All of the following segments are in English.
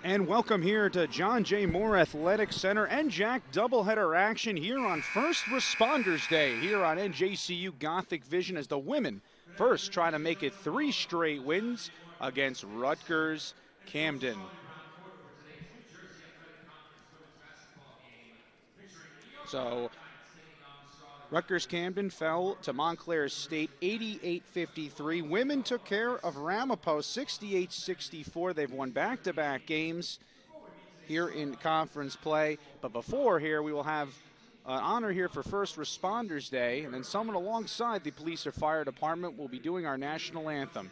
And welcome here to John J. Moore Athletic Center. NJAC doubleheader action here on First Responders Day here on NJCU Gothic Vision as the women first try to make it 3 straight wins against Rutgers Camden. So Rutgers Camden fell to Montclair State 88-53. Women took care of Ramapo 68-64. They've won back-to-back games here in conference play. But before here, we will have an honor here for First Responders Day, and then someone alongside the police or fire department will be doing our national anthem.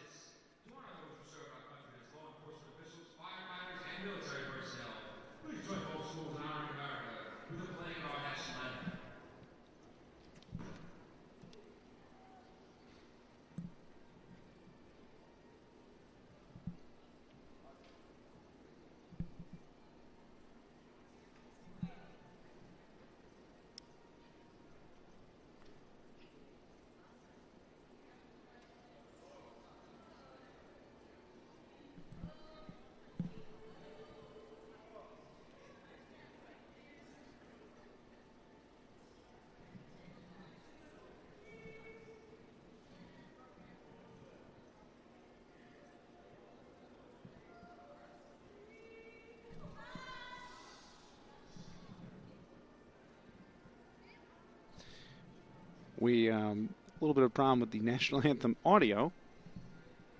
We a little bit of a problem with the national anthem audio,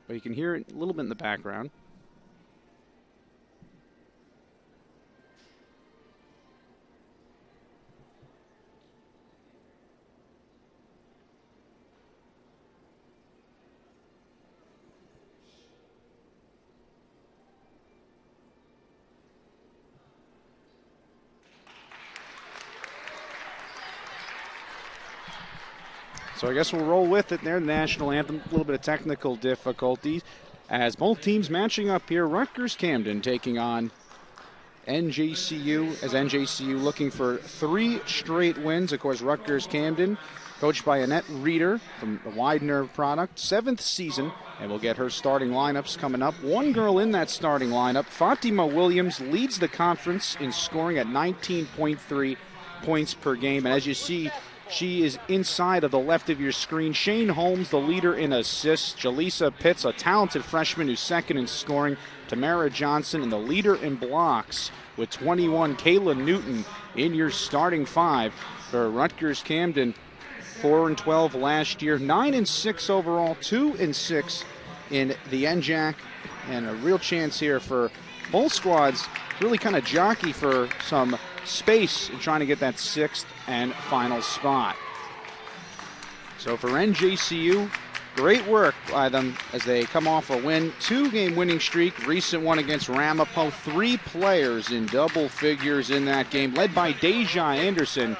but you can hear it a little bit in the background. So I guess we'll roll with it there, the national anthem. A little bit of technical difficulties as both teams matching up here. Rutgers Camden taking on NJCU, as NJCU looking for 3 straight wins. Of course, Rutgers Camden, coached by Annette Reeder from the Widener product, 7th season, and we'll get her starting lineups coming up. One girl in that starting lineup, Fatima Williams, leads the conference in scoring at 19.3 points per game. And as you see, she is inside of the left of your screen. Shane Holmes, the leader in assists. Jaleesa Pitts, a talented freshman who's second in scoring. Tamara Johnson, and the leader in blocks with 21. Kayla Newton in your starting 5 for Rutgers Camden. 4-12 last year, 9-6 overall, 2-6 in the NJAC, and a real chance here for both squads. Really kind of jockey for some space in trying to get that 6th and final spot. So for NJCU, great work by them as they come off a win. 2-game winning streak, recent one against Ramapo. 3 players in double figures in that game, led by Deja Anderson,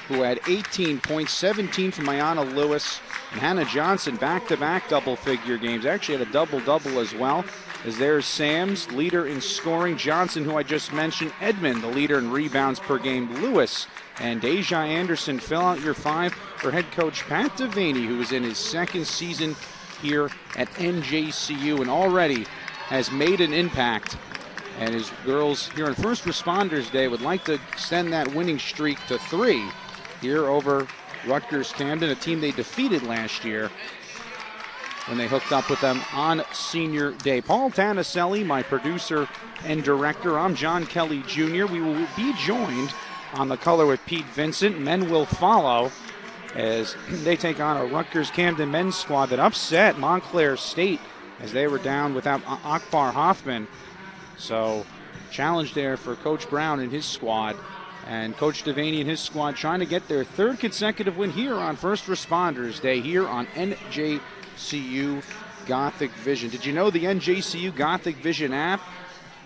who had 18 points, 17 from Ayanna Lewis, and Hannah Johnson back-to-back double-figure games. Actually had a double-double as well. As there's Sam's leader in scoring, Johnson, who I just mentioned, Edmond, the leader in rebounds per game, Lewis, and Deja Anderson fill out your 5 for head coach Pat Devaney, who is in his 2nd season here at NJCU and already has made an impact. And his girls here on First Responders Day would like to extend that winning streak to 3 here over Rutgers Camden, a team they defeated last year when they hooked up with them on senior day. Paul Tanaselli, my producer and director. I'm John Kelly Jr. We will be joined on the color with Pete Vincent. Men will follow as they take on a Rutgers Camden men's squad that upset Montclair State as they were down without Akbar Hoffman. So challenge there for Coach Brown and his squad. And Coach Devaney and his squad trying to get their 3rd consecutive win here on First Responders Day here on NJCU Gothic Vision. Did you know the NJCU Gothic Vision app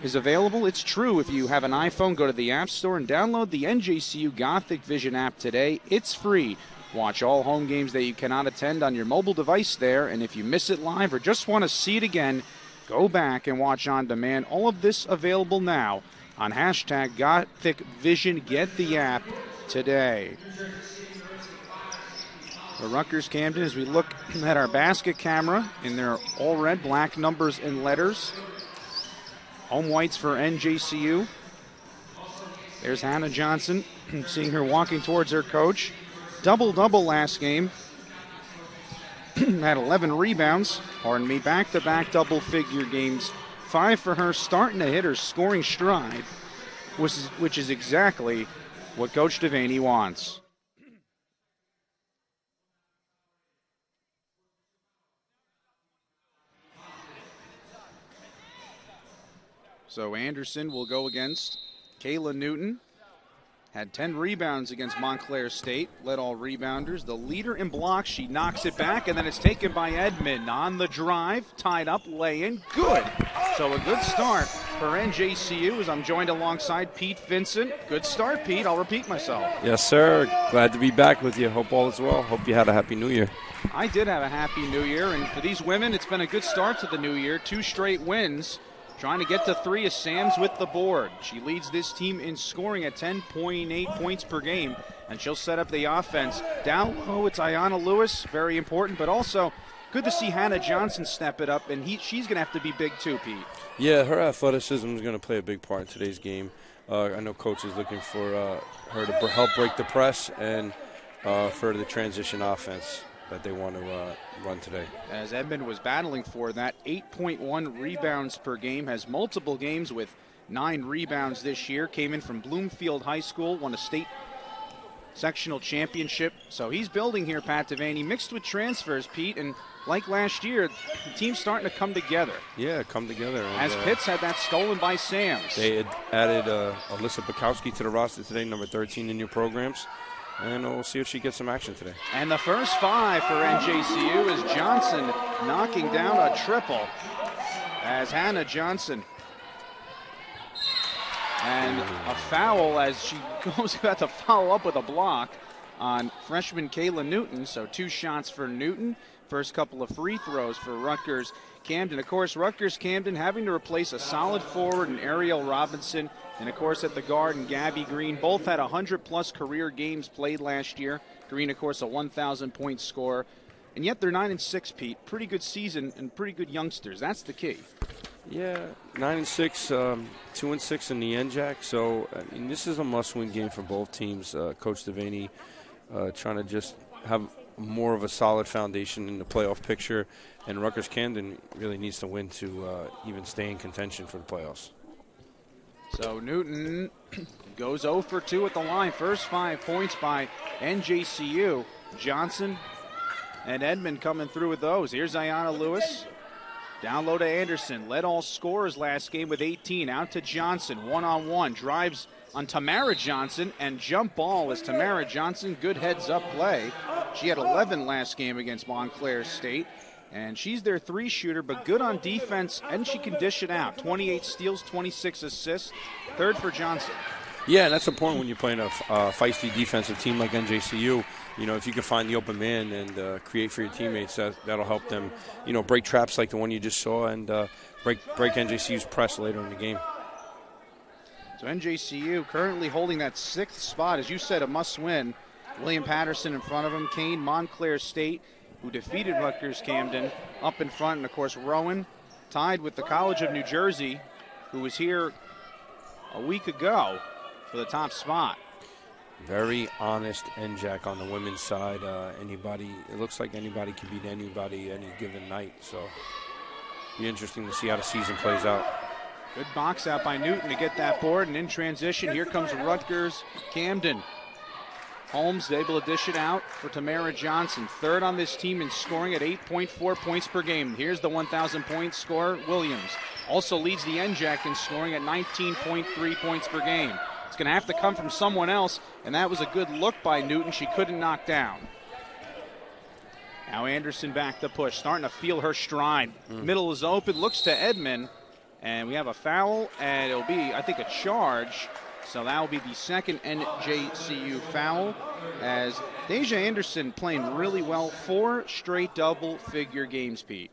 is available? It's true. If you have an iPhone, go to the App Store and download the NJCU Gothic Vision app today. It's free. Watch all home games that you cannot attend on your mobile device there. And if you miss it live or just want to see it again, go back and watch on demand. All of this available now on hashtag Gothic Vision. Get the app today. The Rutgers Camden, as we look at our basket camera in their all red, black numbers and letters. Home whites for NJCU. There's Hannah Johnson, seeing her walking towards her coach. Double-double last game. Had 11 rebounds. Back-to-back double-figure games. 5 for her, starting to hit her scoring stride, which is exactly what Coach Devaney wants. So Anderson will go against Kayla Newton. Had 10 rebounds against Montclair State, led all rebounders. The leader in blocks, she knocks it back, and then it's taken by Edmond on the drive, tied up, lay-in, good. So a good start for NJCU as I'm joined alongside Pete Vincent. Good start, Pete. I'll repeat myself. Yes, sir. Glad to be back with you. Hope all is well. Hope you had a happy New Year. I did have a happy New Year, and for these women, it's been a good start to the new year. 2 straight wins. Trying to get to 3 as Sam's with the board. She leads this team in scoring at 10.8 points per game, and she'll set up the offense. Down low, it's Ayanna Lewis, very important, but also good to see Hannah Johnson step it up, and she's going to have to be big too, Pete. Yeah, her athleticism is going to play a big part in today's game. I know Coach is looking for her to help break the press and for the transition offense that they want to run today. As Edmond was battling for that, 8.1 rebounds per game, has multiple games with 9 rebounds this year, came in from Bloomfield High School, won a state sectional championship. So he's building here, Pat Devaney, mixed with transfers, Pete, and like last year, the team's starting to come together. Yeah, come together. And, as Pitts had that stolen by Sams. They had added Alyssa Bukowski to the roster today, number 13 in your programs. And we'll see if she gets some action today. And the first 5 for NJCU is Johnson knocking down a triple as Hannah Johnson. And a foul as she goes about to follow up with a block on freshman Kayla Newton. So 2 shots for Newton. First couple of free throws for Rutgers Camden. Of course, Rutgers Camden having to replace a solid forward in Ariel Robinson. And, of course, at the guard and Gabby Green. Both had 100-plus career games played last year. Green, of course, a 1,000-point scorer. And yet they're 9-6, Pete. Pretty good season and pretty good youngsters. That's the key. Yeah, 9-6, 2-6 in the NJAC. So, I mean, this is a must-win game for both teams. Coach Devaney trying to just have more of a solid foundation in the playoff picture. And Rutgers Camden really needs to win to even stay in contention for the playoffs. So Newton goes 0 for 2 at the line. First 5 points by NJCU. Johnson and Edmond coming through with those. Here's Ayanna Lewis. Down low to Anderson. Led all scorers last game with 18. Out to Johnson. One-on-one. Drives on Tamara Johnson. And jump ball is Tamara Johnson. Good heads-up play. She had 11 last game against Montclair State. And she's their 3-shooter, but good on defense, and she can dish it out. 28 steals, 26 assists. 3rd for Johnson. Yeah, and that's important when you're playing a feisty defensive team like NJCU. You know, if you can find the open man and create for your teammates, that'll help them, you know, break traps like the one you just saw and break NJCU's press later in the game. So NJCU currently holding that 6th spot. As you said, a must-win. William Patterson in front of him. Kane, Montclair State, who defeated Rutgers Camden, up in front. And, of course, Rowan tied with the College of New Jersey, who was here a week ago for the top spot. Very honest NJAC on the women's side. It looks like anybody can beat anybody any given night. So it'll be interesting to see how the season plays out. Good box out by Newton to get that board. And in transition, here comes Rutgers Camden. Holmes able to dish it out for Tamara Johnson. 3rd on this team in scoring at 8.4 points per game. Here's the 1,000-point scorer, Williams. Also leads the NJAC in scoring at 19.3 points per game. It's going to have to come from someone else, and that was a good look by Newton. She couldn't knock down. Now Anderson back to push, starting to feel her stride. Middle is open, looks to Edmond, and we have a foul, and it'll be, I think, a charge. So that will be the 2nd NJCU foul as Deja Anderson playing really well. 4 straight double-figure games, Pete.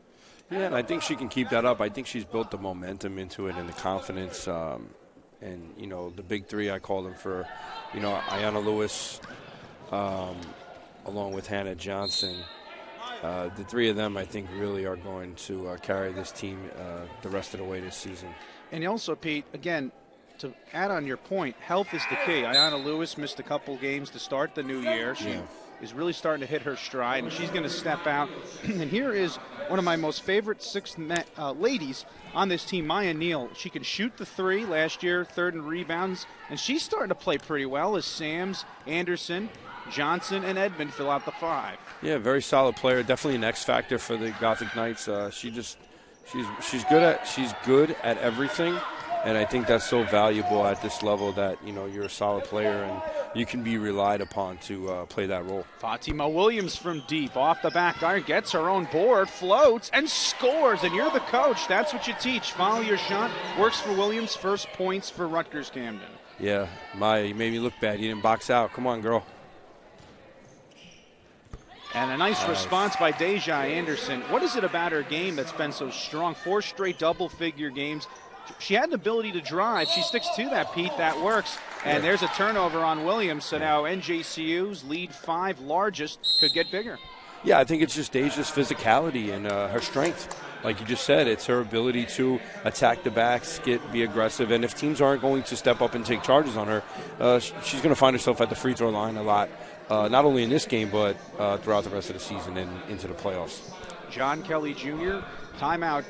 Yeah, and I think she can keep that up. I think she's built the momentum into it and the confidence. And, you know, the big 3, I call them for, you know, Ayanna Lewis along with Hannah Johnson. The 3 of them, I think, really are going to carry this team the rest of the way this season. And also, Pete, again, to add on your point, health is the key. Ayanna Lewis missed a couple games to start the new year. She is really starting to hit her stride, and she's going to step out. And here is one of my most favorite ladies on this team, Maya Neal. She can shoot the three. Last year, third in rebounds, and she's starting to play pretty well as Sams, Anderson, Johnson, and Edmond fill out the five. Yeah, very solid player. Definitely an X factor for the Gothic Knights. She's good at everything. And I think that's so valuable at this level that, you're a solid player and you can be relied upon to play that role. Fatima Williams from deep, off the back iron, gets her own board, floats, and scores. And you're the coach. That's what you teach. Follow your shot. Works for Williams. First points for Rutgers Camden. Yeah, Maya, you made me look bad. You didn't box out. Come on, girl. And a nice response by Deja Anderson. What is it about her game that's been so strong? 4 straight double-figure games. She had an ability to drive. She sticks to that, Pete. That works. And there's a turnover on Williams. So now NJCU's lead 5 largest could get bigger. Yeah, I think it's just Deja's physicality and her strength. Like you just said, it's her ability to attack the backs, be aggressive. And if teams aren't going to step up and take charges on her, she's going to find herself at the free throw line a lot, not only in this game, but throughout the rest of the season and into the playoffs. John Kelly Jr., timeout.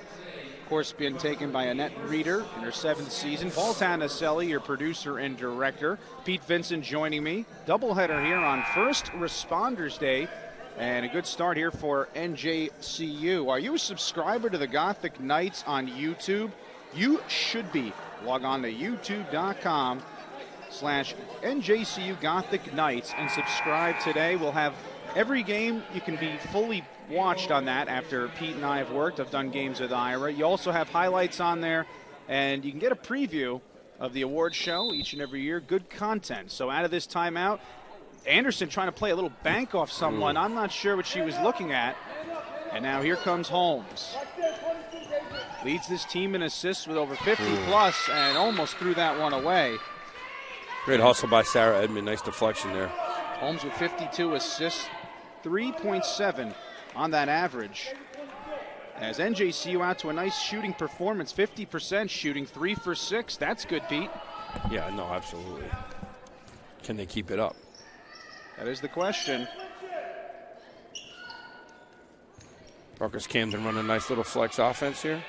Of course, been taken by Annette Reeder in her 7th season. Paul Tanaselli, your producer and director. Pete Vincent joining me. Doubleheader here on First Responders Day. And a good start here for NJCU. Are you a subscriber to the Gothic Knights on YouTube? You should be. Log on to youtube.com/NJCU Gothic Knights and subscribe today. We'll have every game. You can be fully watched on that after Pete and I have worked. I've done games with Ira. You also have highlights on there, and you can get a preview of the award show each and every year. Good content. So out of this timeout, Anderson trying to play a little bank off someone. I'm not sure what she was looking at. And now here comes Holmes. Leads this team in assists with over 50-plus and almost threw that one away. Great hustle by Sarah Edmond. Nice deflection there. Holmes with 52 assists, 3.7 on that average. As NJCU out to a nice shooting performance, 50% shooting, 3 for 6. That's good, Pete. Yeah, no, absolutely. Can they keep it up? That is the question. Rutgers Camden running a nice little flex offense here.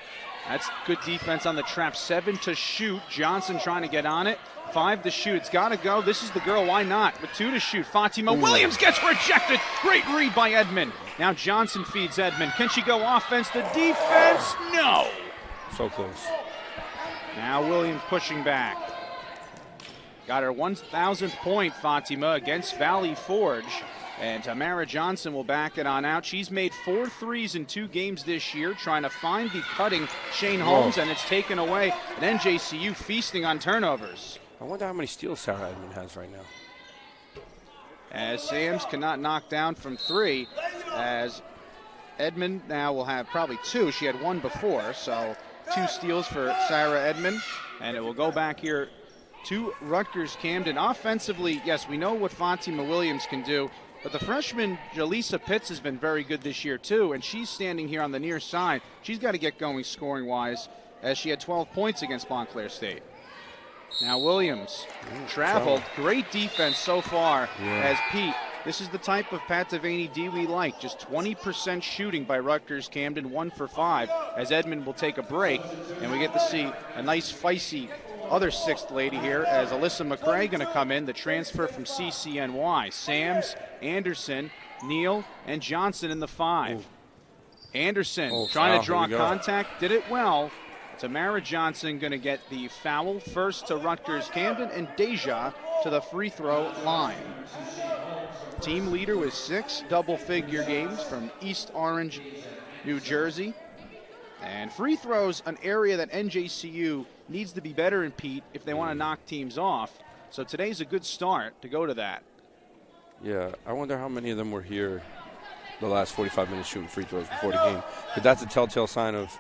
That's good defense on the trap. 7 to shoot. Johnson trying to get on it. 5 to shoot. It's got to go. This is the girl. Why not? With 2 to shoot. Fatima Williams gets rejected. Great read by Edmond. Now Johnson feeds Edmond. Can she go offense to defense? No. So close. Now Williams pushing back. Got her 1,000th point, Fatima, against Valley Forge. And Tamara Johnson will back it on out. She's made 4 threes in 2 games this year, trying to find the cutting Shane Holmes, and it's taken away. And NJCU feasting on turnovers. I wonder how many steals Sarah Edmond has right now. As Sams cannot knock down from 3, as Edmond now will have probably 2. She had 1 before, so 2 steals for Sarah Edmond. And it will go back here to Rutgers Camden. Offensively, yes, we know what Fatima Williams can do, but the freshman Jaleesa Pitts has been very good this year too, and she's standing here on the near side. She's got to get going scoring-wise, as she had 12 points against Montclair State. Now Williams traveled. Great defense so far as Pete. This is the type of Pat Devaney D we like. Just 20% shooting by Rutgers Camden, 1 for 5, as Edmond will take a break, and we get to see a nice feisty other 6th lady here as Alyssa McCray going to come in, the transfer from CCNY. Sams, Anderson, Neal, and Johnson in the 5. Anderson trying to draw contact, did it well. Tamara Johnson going to get the foul first to Rutgers Camden, and Deja to the free throw line. Team leader with 6 double-figure games from East Orange, New Jersey. And free throws, an area that NJCU needs to be better in, Pete, if they want to knock teams off. So today's a good start to go to that. Yeah, I wonder how many of them were here the last 45 minutes shooting free throws before the game. But that's a telltale sign of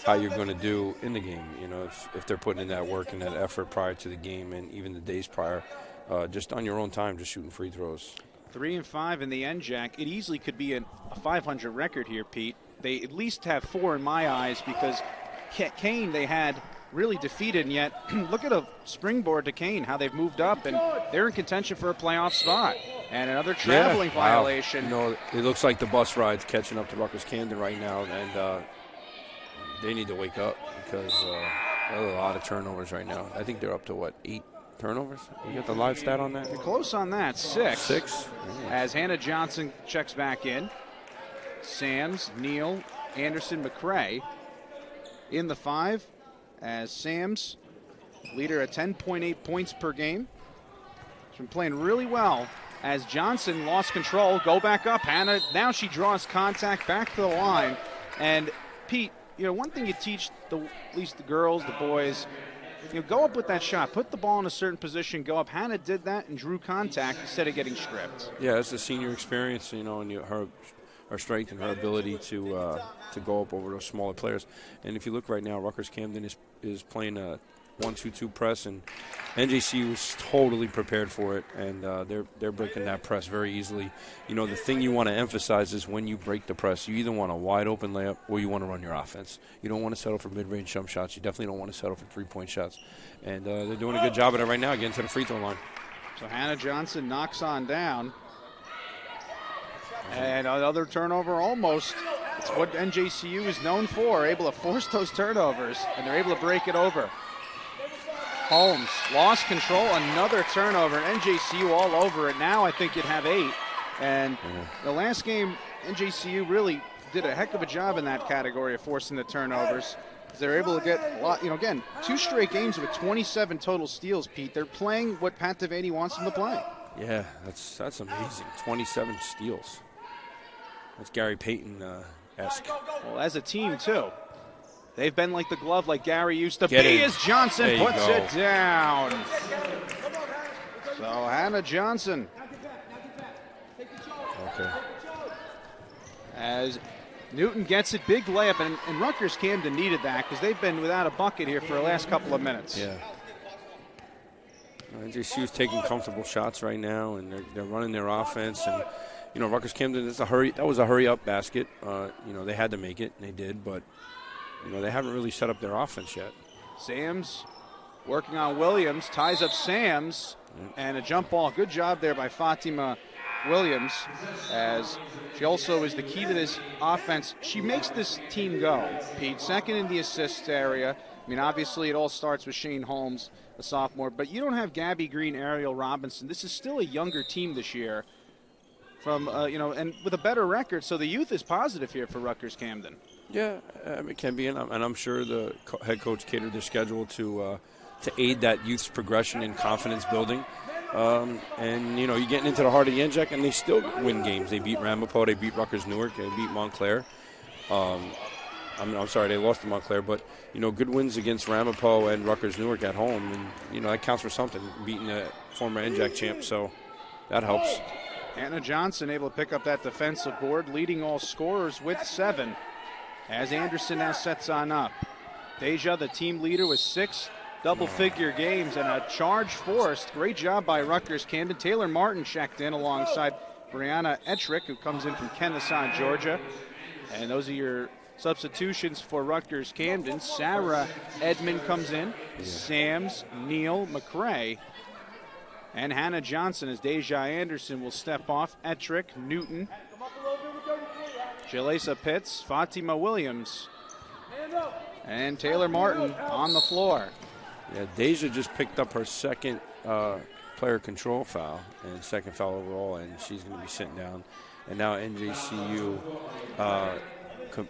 how you're going to do in the game. You know, if they're putting in that work and that effort prior to the game and even the days prior, just on your own time, just shooting free throws. 3 and 5 in the NJAC. It easily could be a 500 record here, Pete. They at least have 4 in my eyes, because Kane, they had really defeated, and yet look at a springboard to Kane, how they've moved up, and they're in contention for a playoff spot. And another traveling violation. Wow. It looks like the bus ride's catching up to Rutgers Camden right now, and they need to wake up because there are a lot of turnovers right now. I think they're up to, 8 turnovers? You got the live stat on that? They're close on that, 6. 6? As Hannah Johnson checks back in. Sams, Neal, Anderson, McCray in the 5 as Sams, leader at 10.8 points per game. She's been playing really well as Johnson lost control. Go back up. Hannah, now she draws contact back to the line. And Pete, one thing you teach at least the girls, the boys, go up with that shot. Put the ball in a certain position, go up. Hannah did that and drew contact instead of getting stripped. Yeah, it's a senior experience, and her strength and her ability to go up over those smaller players. And if you look right now, Rutgers Camden is playing a 1-2-2 press, and NJCU is totally prepared for it, and they're breaking that press very easily. The thing you want to emphasize is when you break the press, you either want a wide open layup or you want to run your offense. You don't want to settle for mid-range jump shots. You definitely don't want to settle for three-point shots. And they're doing a good job of it right now, getting to the free throw line. So Hannah Johnson knocks on down. And another turnover almost. It's what NJCU is known for, able to force those turnovers, and they're able to break it over. Holmes lost control, another turnover. NJCU all over it. Now I think you'd have 8. And the last game, NJCU really did a heck of a job in that category of forcing the turnovers. They're able to get a lot, again, 2 straight games with 27 total steals, Pete. They're playing what Pat Devaney wants them to play. Yeah, that's amazing. 27 steals. That's Gary Payton-esque. Well, as a team, too. They've been like the glove like Gary used to be as Johnson puts it down. So Hannah Johnson. Okay. As Newton gets it, big layup, and Rutgers Camden needed that because they've been without a bucket here for the last couple of minutes. Yeah. NJCU's taking comfortable shots right now, and they're running their offense. And Rutgers Camden, that was a hurry-up basket. They had to make it, and they did, but they haven't really set up their offense yet. Sams working on Williams, ties up Sams, and a jump ball. Good job there by Fatima Williams, as she also is the key to this offense. She makes this team go, Pete. Second in the assist area. Obviously it all starts with Shane Holmes, a sophomore, but you don't have Gabby Green, Ariel Robinson. This is still a younger team this year from, and with a better record, so the youth is positive here for Rutgers Camden. Yeah, it can be, and I'm sure the head coach catered their schedule to aid that youth's progression and confidence building. You're getting into the heart of the NJAC, and they still win games. They beat Ramapo, they beat Rutgers Newark, they beat Montclair. I'm sorry, they lost to Montclair, but good wins against Ramapo and Rutgers Newark at home, and that counts for something. Beating a former NJAC champ, so that helps. Hannah Johnson able to pick up that defensive board, leading all scorers with 7. As Anderson now sets on up. Deja, the team leader, with 6 double-figure games and a charge forced. Great job by Rutgers Camden. Taylor Martin checked in alongside Brianna Ettrick, who comes in from Kennesaw, Georgia. And those are your substitutions for Rutgers Camden. Sarah Edmond comes in. Sams, Neal, McCray. And Hannah Johnson as Deja Anderson will step off. Ettrick, Newton, Jalesa Pitts, Fatima Williams, and Taylor Martin on the floor. Yeah, Deja just picked up her second player control foul and second foul overall, and she's going to be sitting down. And now NJCU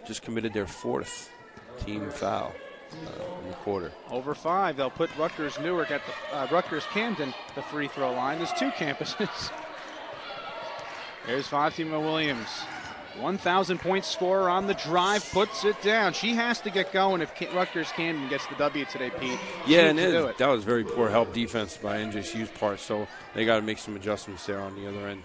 just committed their 4th team foul in the quarter. Over 5, they'll put Rutgers Newark at the Rutgers Camden the free throw line. There's 2 campuses. There's Fatima Williams. 1,000-point scorer on the drive, puts it down. She has to get going if Rutgers Camden gets the W today, Pete. Yeah, and that was very poor help defense by NJCU's part, so they got to make some adjustments there on the other end.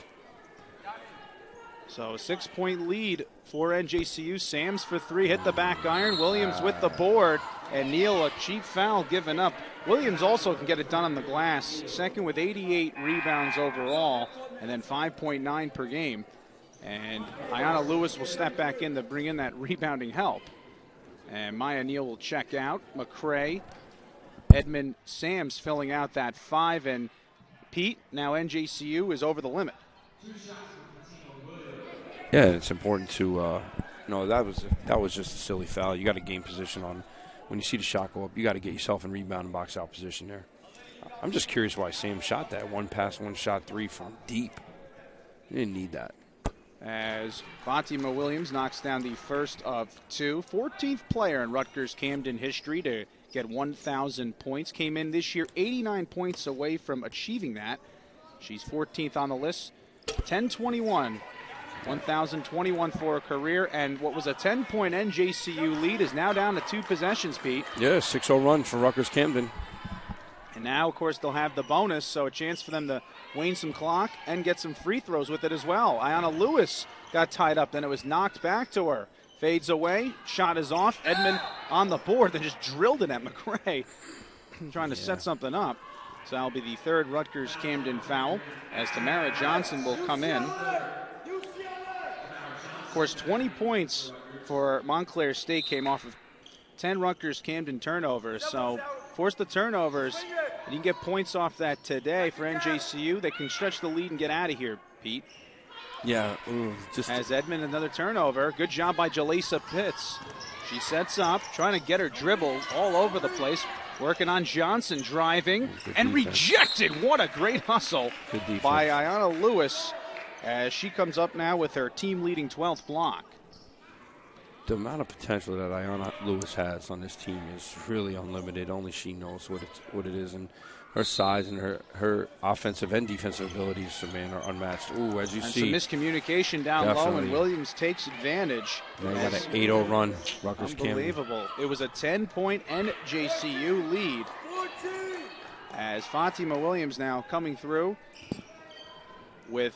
So a 6-point lead for NJCU. Sams for 3, hit the back iron. Williams with the board, and Neal, a cheap foul given up. Williams also can get it done on the glass. Second with 88 rebounds overall, and then 5.9 per game. And Ayanna Lewis will step back in to bring in that rebounding help. And Maya Neal will check out. McCray Edmund Sams filling out that 5. And Pete, now NJCU is over the limit. Yeah, it's important to no, that was just a silly foul. You got to gain position on when you see the shot go up. You got to get yourself in rebound and box out position there. I'm just curious why Sam shot that. 1 pass, 1 shot, 3 from deep. You didn't need that. As Fatima Williams knocks down the first of 2. 14th player in Rutgers Camden history to get 1,000 points. Came in this year 89 points away from achieving that. She's 14th on the list. 10-21. 1,021 for a career, and what was a 10-point NJCU lead is now down to 2 possessions, Pete. Yeah, 6-0 run for Rutgers Camden. And now, of course, they'll have the bonus, so a chance for them to wane some clock and get some free throws with it as well. Ayanna Lewis got tied up, then it was knocked back to her. Fades away, shot is off. Edmond on the board, they just drilled it at McCray, trying to set something up. So that'll be the 3rd Rutgers Camden foul, as Tamara Johnson will come in. Of course, 20 points for Montclair State came off of 10 Rutgers Camden turnovers. So force the turnovers, and you can get points off that today for NJCU. They can stretch the lead and get out of here, Pete. Yeah. As Edmond, another turnover. Good job by Jalisa Pitts. She sets up, trying to get her dribble all over the place. Working on Johnson, driving, and rejected. What a great hustle by Ayanna Lewis, as she comes up now with her team-leading 12th block. The amount of potential that Ayanna Lewis has on this team is really unlimited. Only she knows what it is, and her size and her offensive and defensive abilities, man, are unmatched. Ooh, as you see, some miscommunication down low, and Williams takes advantage. They got an 8-0 run, Rutgers Camden. Unbelievable. It was a 10-point NJCU lead. As Fatima Williams now coming through with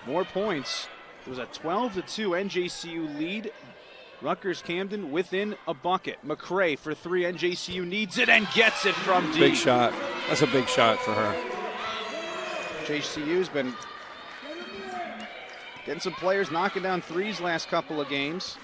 more points. It was a 12-2 NJCU lead. Rutgers Camden within a bucket. McCray for 3. NJCU needs it and gets it from deep. Big shot. That's a big shot for her. JCU's been getting some players knocking down threes last couple of games.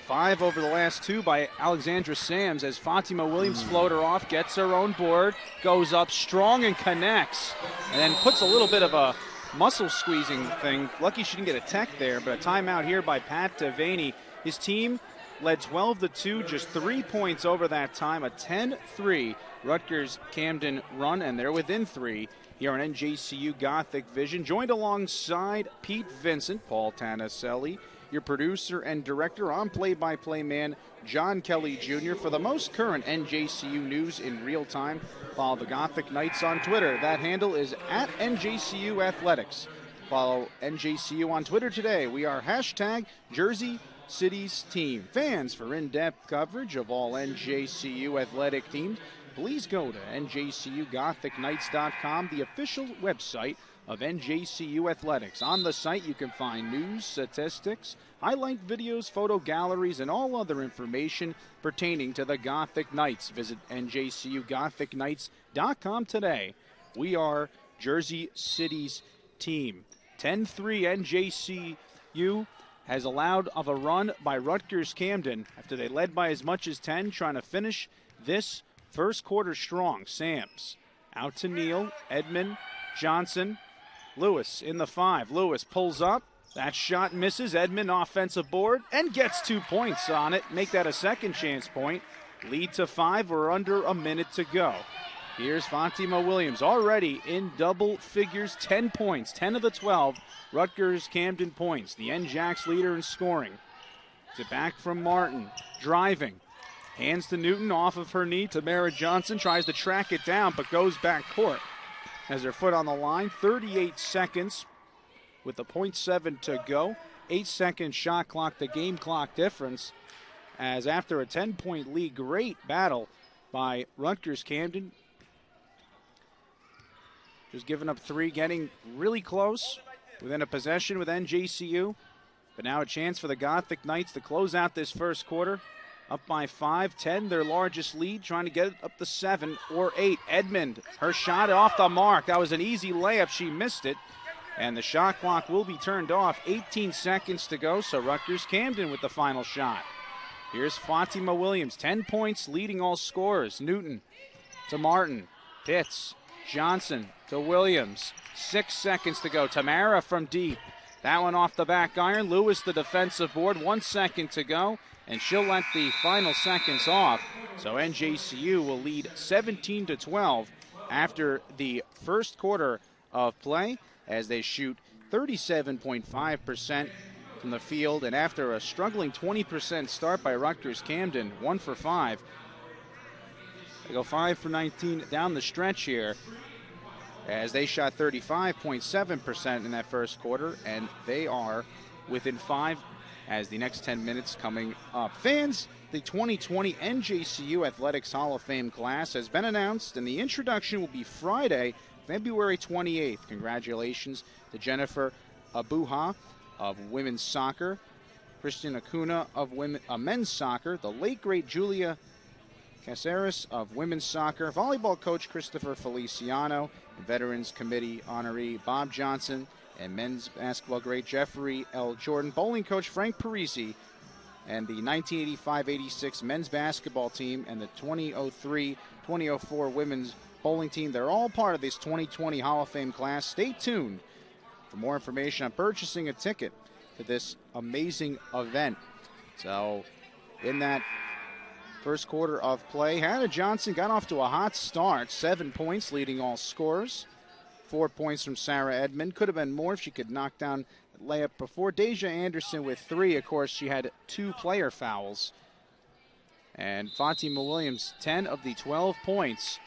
5 over the last 2 by Alexandra Sams, as Fatima Williams floater off, gets her own board, goes up strong and connects, and then puts a little bit of a muscle squeezing thing. Lucky she didn't get a tech there, but a timeout here by Pat Devaney. His team led 12-2, just 3 points over that time. A 10-3 Rutgers Camden run, and they're within 3 here on NJCU Gothic Vision. Joined alongside Pete Vincent, Paul Tanaselli, your producer and director. I'm play-by-play man John Kelly Jr. For the most current NJCU news in real time, follow the Gothic Knights on Twitter. That handle is at NJCU Athletics. Follow NJCU on Twitter today. We are hashtag Jersey City's team. Fans, for in-depth coverage of all NJCU athletic teams, please go to njcugothicnights.com, the official website of NJCU Athletics. On the site, you can find news, statistics, highlight videos, photo galleries, and all other information pertaining to the Gothic Knights. Visit njcugothicnights.com today. We are Jersey City's team. 10-3 NJCU has allowed of a run by Rutgers Camden after they led by as much as 10, trying to finish this first quarter strong. Sams out to Neal, Edmond, Johnson, Lewis in the 5. Lewis pulls up. That shot misses. Edmond offensive board and gets 2 points on it. Make that a second chance point. Lead to 5. We're under a minute to go. Here's Fatima Williams already in double figures, 10 points, 10 of the 12 Rutgers Camden points. The NJAC's leader in scoring. It's it back from Martin, driving. Hands to Newton off of her knee. Tamara Johnson tries to track it down but goes back court. Has her foot on the line. 38 seconds with a .7 to go. 8-second shot clock, the game clock difference. As after a 10-point lead, great battle by Rutgers Camden. Just giving up 3, getting really close within a possession with NJCU. But now a chance for the Gothic Knights to close out this first quarter. Up by 5, 10, their largest lead, trying to get it up to 7 or 8. Edmond, her shot off the mark. That was an easy layup. She missed it. And the shot clock will be turned off. 18 seconds to go, so Rutgers Camden with the final shot. Here's Fatima Williams, 10 points, leading all scorers. Newton to Martin. Pitts, Johnson to Williams. 6 seconds to go. Tamara from deep. That one off the back iron. Lewis the defensive board. 1 second to go. And she'll let the final seconds off. So NJCU will lead 17-12 after the first quarter of play as they shoot 37.5% from the field. And after a struggling 20% start by Rutgers Camden, 1 for 5. They go 5 for 19 down the stretch here as they shot 35.7% in that first quarter, and they are within 5 as the next 10 minutes coming up. Fans, the 2020 NJCU Athletics Hall of Fame class has been announced, and the introduction will be Friday, February 28th. Congratulations to Jennifer Abuha of women's soccer, Christian Acuna of men's soccer, the late great Julia Caceres of women's soccer, volleyball coach Christopher Feliciano, Veterans Committee honoree Bob Johnson, and men's basketball great Jeffrey L. Jordan, bowling coach Frank Parisi, and the 1985-86 men's basketball team and the 2003-2004 women's bowling team. They're all part of this 2020 Hall of Fame class. Stay tuned for more information on purchasing a ticket to this amazing event. So in that first quarter of play, Hannah Johnson got off to a hot start. 7 points, leading all scorers. 4 points from Sarah Edmond. Could have been more if she could knock down the layup before. Deja Anderson with 3. Of course, she had 2 player fouls. And Fatima Williams, 10 of the 12 points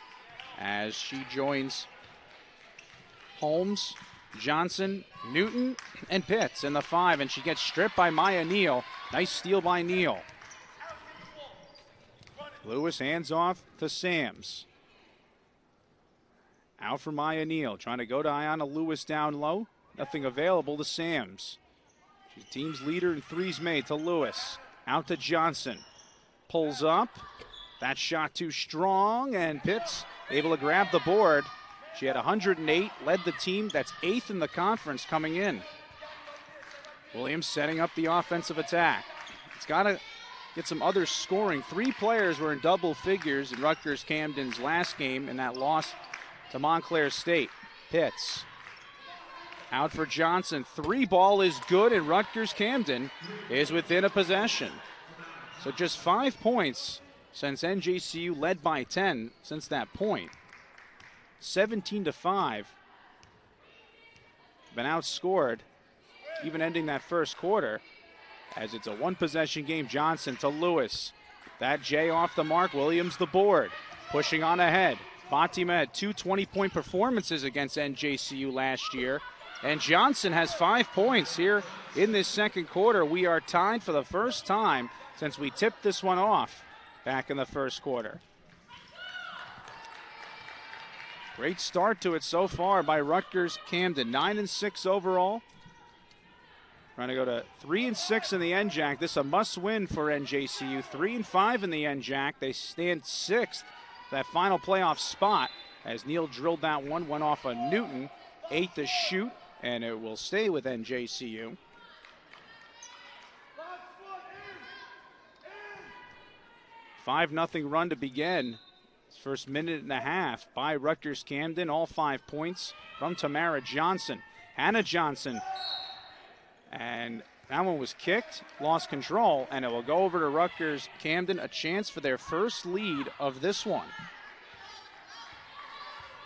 as she joins Holmes, Johnson, Newton, and Pitts in the 5. And she gets stripped by Maya Neal. Nice steal by Neal. Lewis hands off to Sams. Out for Maya Neal, trying to go to Ayanna Lewis down low. Nothing available to Sams. She's team's leader in threes made to Lewis. Out to Johnson. Pulls up. That shot too strong, and Pitts able to grab the board. She had 108, led the team. That's 8th in the conference coming in. Williams setting up the offensive attack. It's got to get some other scoring. 3 players were in double figures in Rutgers Camden's last game in that loss to Montclair State. Pitts out for Johnson. 3 ball is good, and Rutgers Camden is within a possession. So just 5 points since NJCU led by 10 since that point. 17-5. Been outscored, even ending that first quarter, as it's a 1-possession game. Johnson to Lewis. That J off the mark. Williams the board. Pushing on ahead. Fatima had 2 20-point performances against NJCU last year. And Johnson has 5 points here in this second quarter. We are tied for the first time since we tipped this one off back in the first quarter. Great start to it so far by Rutgers Camden. 9-6 overall. Trying to go to 3-6 in the NJAC. This is a must-win for NJCU. 3-5 in the NJAC. They stand 6th. That final playoff spot as Neal drilled that one. Went off a Newton. 8 to shoot, and it will stay with NJCU. A 5-0 run to begin. First minute and a half by Rutgers Camden. All 5 points from Tamara Johnson. Hannah Johnson. And that one was kicked, lost control, and it will go over to Rutgers Camden. A chance for their first lead of this one.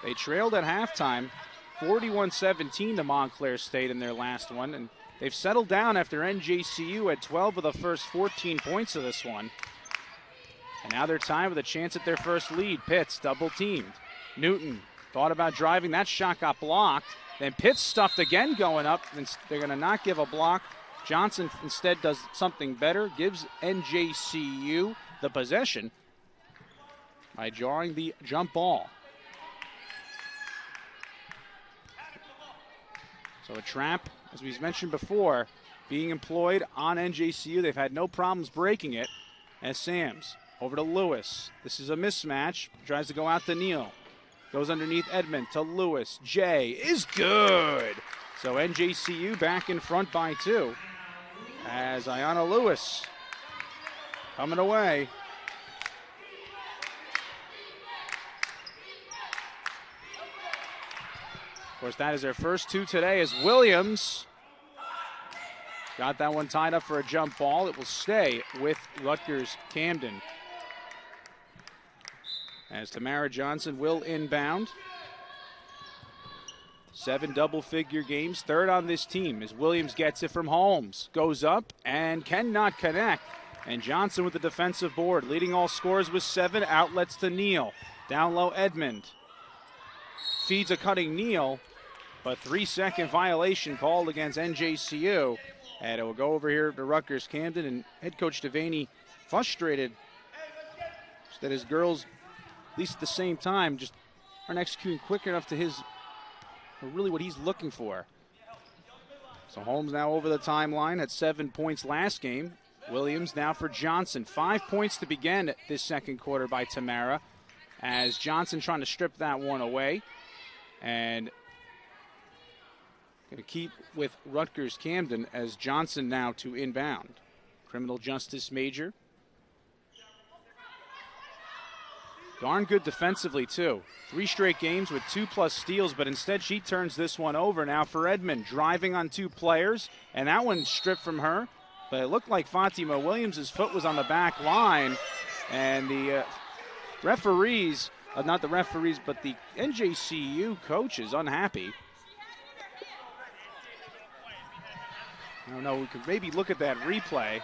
They trailed at halftime, 41-17 to Montclair State in their last one, and they've settled down after NJCU had 12 of the first 14 points of this one. And now they're tied with a chance at their first lead. Pitts double teamed. Newton thought about driving. That shot got blocked. Then Pitts stuffed again going up, and they're going to not give a block. Johnson instead does something better, gives NJCU the possession by drawing the jump ball. So a trap, as we mentioned before, being employed on NJCU. They've had no problems breaking it. As Sams over to Lewis. This is a mismatch. Tries to go out to Neal. Goes underneath Edmond to Lewis. Jay is good. So NJCU back in front by 2. As Ayanna Lewis coming away. course, that is their first 2 today as Williams got that one tied up for a jump ball. It will stay with Rutgers Camden. As Tamara Johnson will inbound. 7 double-figure games, 3rd on this team as Williams gets it from Holmes. Goes up and cannot connect. And Johnson with the defensive board, leading all scorers with 7 outlets to Neal. Down low, Edmond. Feeds a cutting Neal, but 3-second violation called against NJCU. And it will go over here to Rutgers Camden, and head coach Devaney frustrated that his girls, at least at the same time, just aren't executing quick enough to his, or really what he's looking for. So Holmes now over the timeline, had 7 points last game. Williams now for Johnson. 5 points to begin this second quarter by Tamara, as Johnson trying to strip that one away. And going to keep with Rutgers Camden as Johnson now to inbound. Criminal justice major. Darn good defensively, too. 3 straight games with 2+ steals, but instead she turns this one over now for Edmond. Driving on 2 players, and that one stripped from her. But it looked like Fatima Williams' foot was on the back line, and the referees, not the referees, but the NJCU coach is unhappy. I don't know, we could maybe look at that replay,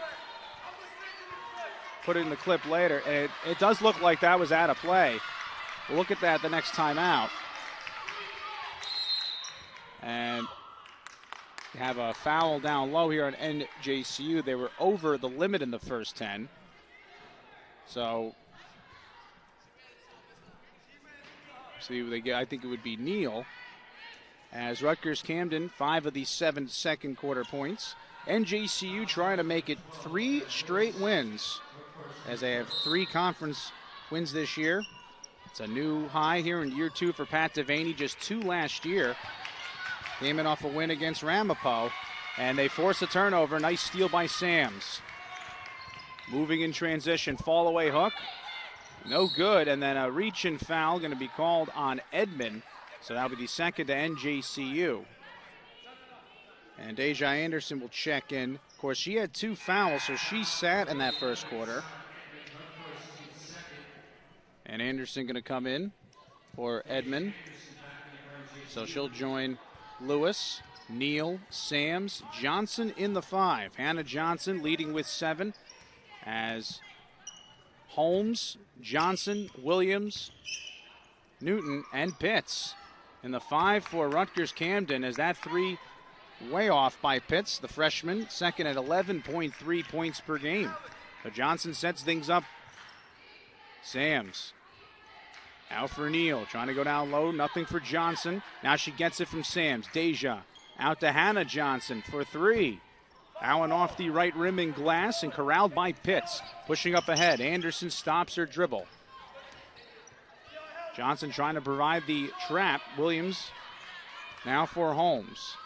put it in the clip later, and it does look like that was out of play. We'll look at that the next time out. And we have a foul down low here on NJCU. They were over the limit in the first 10. So, see, they get, I think it would be Neal. As Rutgers Camden, 5 of these 7 second quarter points. NJCU trying to make it 3 straight wins, as they have 3 conference wins this year. It's a new high here in year 2 for Pat Devaney, just 2 last year. Came in off a win against Ramapo, and they force a turnover. Nice steal by Sams. Moving in transition, fall away hook. No good, and then a reach and foul going to be called on Edmond. So that'll be the second to NJCU. And Deja Anderson will check in. Of course, she had 2 fouls, so she sat in that first quarter. And Anderson going to come in for Edmond. So she'll join Lewis, Neal, Sams, Johnson in the 5. Hannah Johnson leading with 7 as Holmes, Johnson, Williams, Newton, and Pitts in the 5 for Rutgers Camden, as that 3 way off by Pitts, the freshman, second at 11.3 points per game. So Johnson sets things up. Sams out for Neal, trying to go down low, nothing for Johnson. Now she gets it from Sams. Deja out to Hannah Johnson for 3. Allen off the right rim in glass and corralled by Pitts. Pushing up ahead, Anderson stops her dribble. Johnson trying to provide the trap. Williams now for Holmes.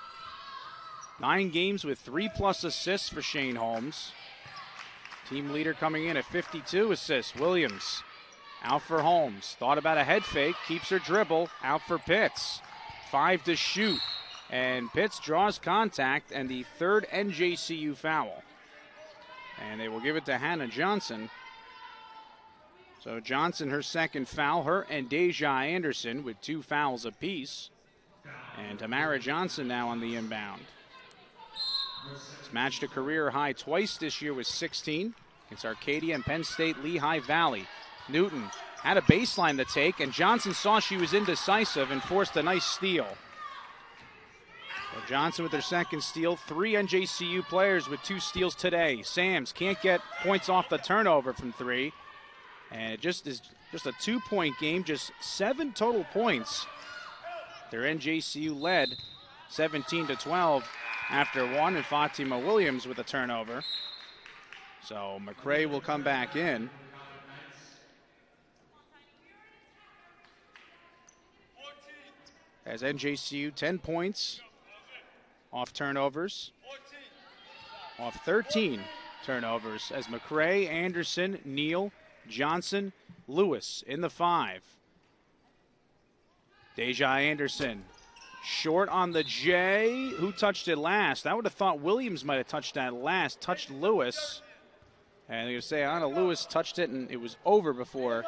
9 games with 3+ assists for Shane Holmes. Team leader coming in at 52 assists. Williams out for Holmes. Thought about a head fake. Keeps her dribble. Out for Pitts. 5 to shoot. And Pitts draws contact, and the 3rd NJCU foul. And they will give it to Hannah Johnson. So Johnson, her 2nd foul. Her and Deja Anderson with 2 fouls apiece. And Tamara Johnson now on the inbound. He's matched a career high twice this year with 16 against Arcadia and Penn State Lehigh Valley. Newton had a baseline to take, and Johnson saw she was indecisive and forced a nice steal. So Johnson with her 2nd steal. 3 NJCU players with 2 steals today. Sams can't get points off the turnover from 3. And it just is just a 2-point game, just 7 total points. Their NJCU led 17-12 after 1, and Fatima Williams with a turnover. So McRae will come back in. As NJCU 10 points off turnovers, off 13 turnovers, as McRae, Anderson, Neal, Johnson, Lewis in the 5. Deja Anderson Short on the J. Who touched it last? I would have thought Williams might have touched that last. Touched Lewis. And they're going to say, Anna Lewis touched it, and it was over before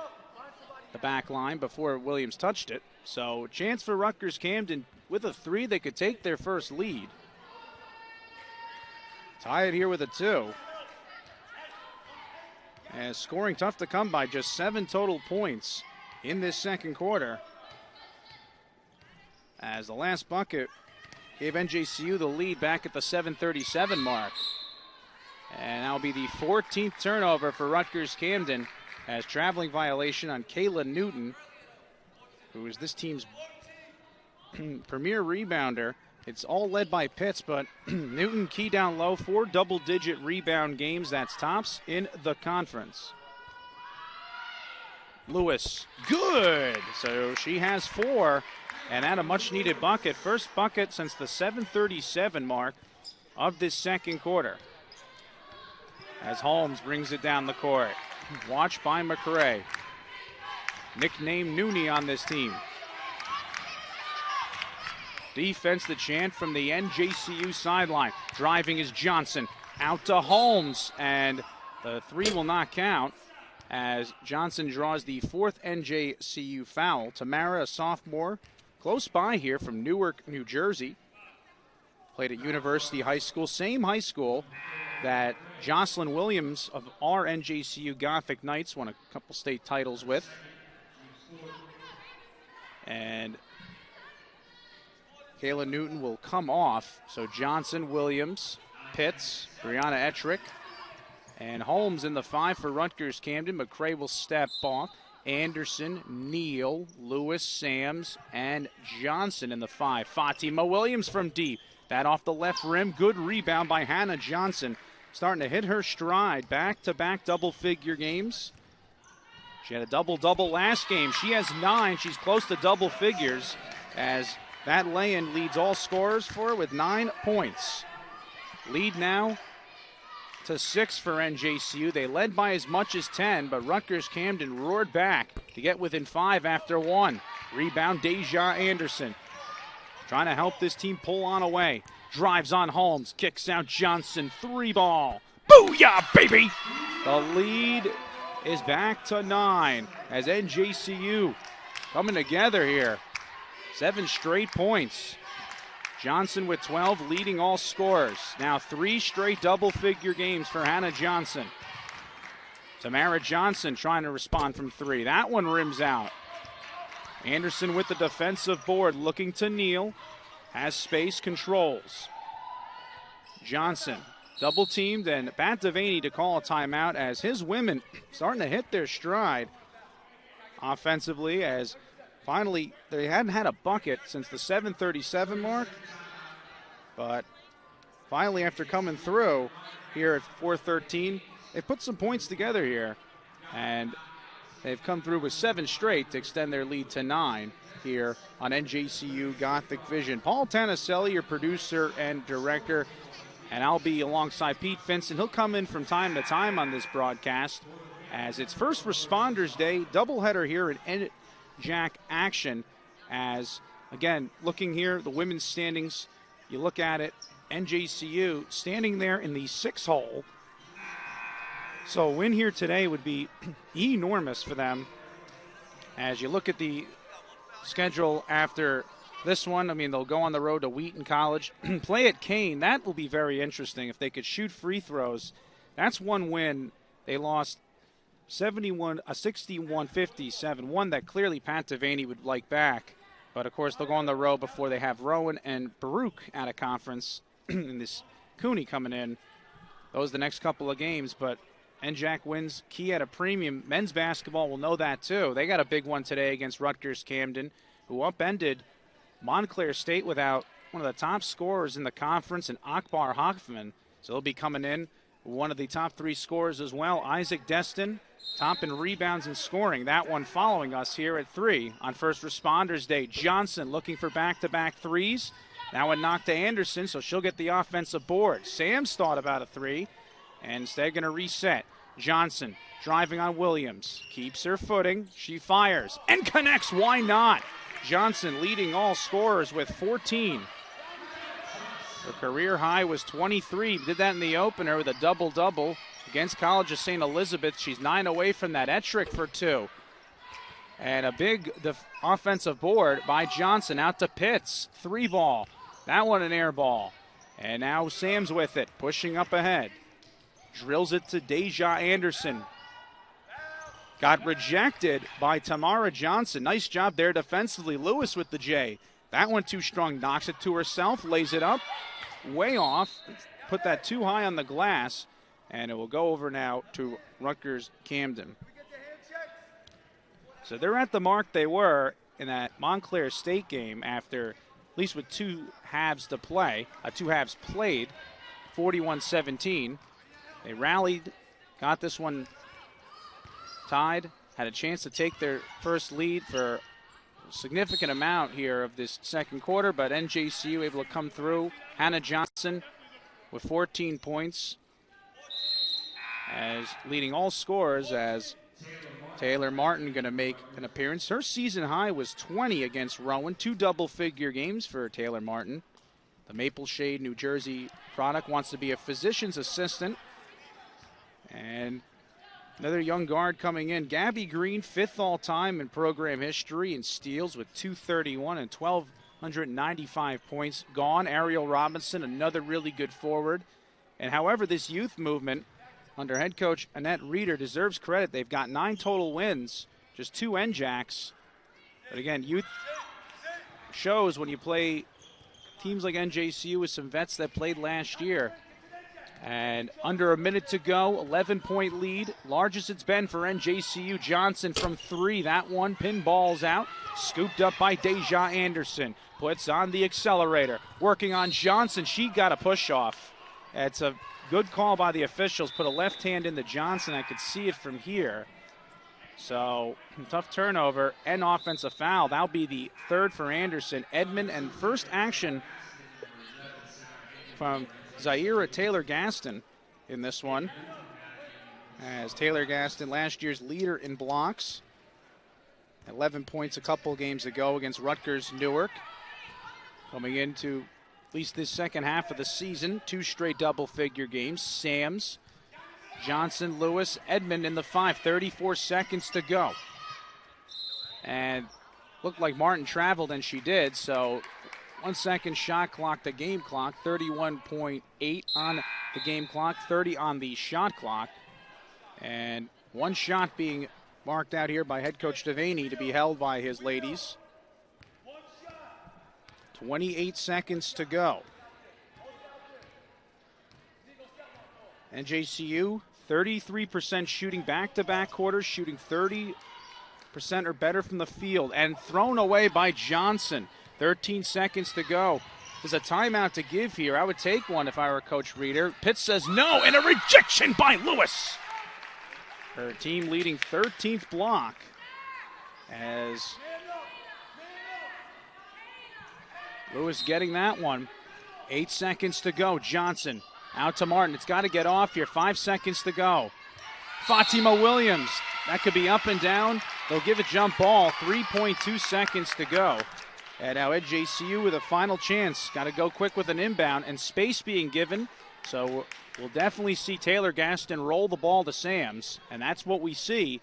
the back line, before Williams touched it. So chance for Rutgers Camden. With a 3, they could take their first lead. Tie it here with a 2. And scoring tough to come by, just 7 total points in this second quarter. As the last bucket gave NJCU the lead back at the 7:37 mark. And that'll be the 14th turnover for Rutgers Camden, as traveling violation on Kayla Newton, who is this team's premier rebounder. It's all led by Pitts, but Newton key down low, 4 double-digit rebound games. That's tops in the conference. Lewis, good. So she has 4, and at a much-needed bucket. First bucket since the 7:37 mark of this second quarter. As Holmes brings it down the court. Watched by McCray. Nicknamed Noonie on this team. Defense, the chant from the NJCU sideline. Driving is Johnson. Out to Holmes. And the 3 will not count as Johnson draws the 4th NJCU foul. Tamara, a sophomore, close by here from Newark, New Jersey. Played at University High School. Same high school that Jocelyn Williams of our NJCU Gothic Knights won a couple state titles with. And Kayla Newton will come off. So Johnson, Williams, Pitts, Brianna Ettrick, and Holmes in the 5 for Rutgers Camden. McCray will step off. Anderson, Neal, Lewis, Sams, and Johnson in the 5. Fatima Williams from deep. That off the left rim. Good rebound by Hannah Johnson. Starting to hit her stride. Back-to-back double-figure games. She had a double-double last game. She has 9. She's close to double figures as that lay-in leads all scorers for her with 9 points. Lead now to 6 for NJCU. They led by as much as 10, but Rutgers Camden roared back to get within 5 after 1. Rebound, Deja Anderson. Trying to help this team pull on away. Drives on Holmes, kicks out Johnson, 3 ball. Booyah, baby! The lead is back to 9 as NJCU coming together here. 7 straight points. Johnson with 12, leading all scorers. Now 3 straight double-figure games for Hannah Johnson. Tamara Johnson trying to respond from 3. That one rims out. Anderson with the defensive board, looking to Neal. Has space, controls. Johnson double-teamed, and Pat Devaney to call a timeout as his women starting to hit their stride offensively, as finally they hadn't had a bucket since the 7:37 mark. But finally, after coming through here at 4:13, they put some points together here. And they've come through with 7 straight to extend their lead to 9 here on NJCU Gothic Vision. Paul Tanaselli, your producer and director, and I'll be alongside Pete Vincent. He'll come in from time to time on this broadcast as it's First Responders Day, doubleheader here in NJAC action. As, again, looking here, the women's standings, you look at it, NJCU standing there in the 6 hole. So a win here today would be enormous for them. As you look at the schedule after this one, I mean, they'll go on the road to Wheaton College, play at Kane. That will be very interesting if they could shoot free throws. That's one win. They lost 61-57, one that clearly Pat Devaney would like back. But, of course, they'll go on the road before they have Rowan and Baruch at a conference, and this Cooney coming in. Those are the next couple of games, but NJAC wins key at a premium. Men's basketball will know that too. They got a big one today against Rutgers Camden, who upended Montclair State without one of the top scorers in the conference, and Akbar Hoffman. So he'll be coming in, one of the top 3 scorers as well. Isaac Destin, top in rebounds and scoring. That one following us here at 3 on First Responders Day. Johnson looking for back-to-back threes. Now a knock to Anderson, so she'll get the offensive board. Sam's thought about a 3. And instead going to reset. Johnson driving on Williams. Keeps her footing. She fires and connects. Why not? Johnson leading all scorers with 14. Her career high was 23. Did that in the opener with a double-double against College of St. Elizabeth. She's 9 away from that. Ettrick for 2. And a big offensive board by Johnson out to Pitts. 3-ball. That one an air ball. And now Sam's with it, pushing up ahead. Drills it to Deja Anderson. Got rejected by Tamara Johnson. Nice job there defensively. Lewis with the J. That one too strong. Knocks it to herself. Lays it up. Way off. Put that too high on the glass. And it will go over now to Rutgers Camden. So they're at the mark they were in that Montclair State game after, at least with 2 halves to play, 2 halves played, 41-17. They rallied, got this one tied, had a chance to take their first lead for a significant amount here of this second quarter, but NJCU able to come through. Hannah Johnson with 14 points as leading all scorers, as Taylor Martin going to make an appearance. Her season high was 20 against Rowan. 2 double-figure games for Taylor Martin. The Maple Shade, New Jersey product, wants to be a physician's assistant. And another young guard coming in. Gabby Green, 5th all-time in program history in steals with 231 and 1,295 points. Gone. Ariel Robinson, another really good forward. And however, this youth movement under head coach Annette Reeder deserves credit. They've got 9 total wins, just 2 NJACs. But again, youth shows when you play teams like NJCU with some vets that played last year. And under a minute to go, 11-point lead, largest it's been for NJCU. Johnson from 3, that one pinballs out, scooped up by Deja Anderson. Puts on the accelerator, working on Johnson. She got a push off. It's a good call by the officials. Put a left hand into Johnson. I could see it from here. So, tough turnover and offensive foul. That'll be the 3rd for Anderson. Edmond, and first action from Zaira Taylor-Gaston in this one. As Taylor-Gaston, last year's leader in blocks. 11 points a couple games ago against Rutgers Newark. Coming into at least this second half of the season, 2 straight double-figure games. Sams, Johnson, Lewis, Edmond in the 5, 34 seconds to go. And looked like Martin traveled, and she did, so 1 second shot clock, the game clock, 31.8 on the game clock, 30 on the shot clock. And 1 shot being marked out here by head coach Devaney to be held by his ladies. 28 seconds to go. NJCU, 33% shooting back-to-back quarters, shooting 30% or better from the field, and thrown away by Johnson. 13 seconds to go. There's a timeout to give here. I would take one if I were Coach Reeder. Pitts says no, and a rejection by Lewis. Her team leading 13th block as Lewis getting that one. 8 seconds to go. Johnson out to Martin. It's got to get off here. 5 seconds to go. Fatima Williams. That could be up and down. They'll give a jump ball. 3.2 seconds to go. And now NJCU with a final chance. Got to go quick with an inbound and space being given. So we'll definitely see Taylor-Gaston roll the ball to Sams. And that's what we see.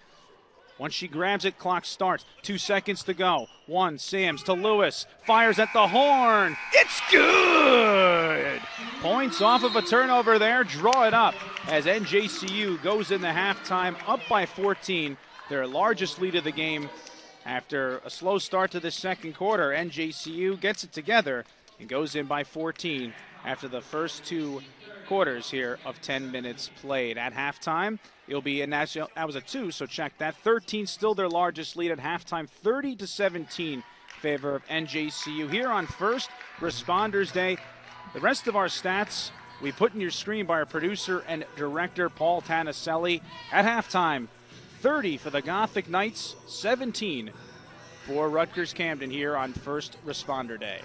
Once she grabs it, clock starts. 2 seconds to go. 1, Sams to Lewis. Fires at the horn. It's good! Points off of a turnover there. Draw it up as NJCU goes into halftime up by 14. Their largest lead of the game after a slow start to the second quarter. NJCU gets it together and goes in by 14 after the first 2 quarters here of 10 minutes played. At halftime, it'll be a national. That was a 2, so check that. 13 still their largest lead at halftime. 30-17 favor of NJCU here on First Responders Day. The rest of our stats we put in your screen by our producer and director Paul Tanaselli. At halftime, 30 for the Gothic Knights, 17 for Rutgers Camden here on First Responder Day.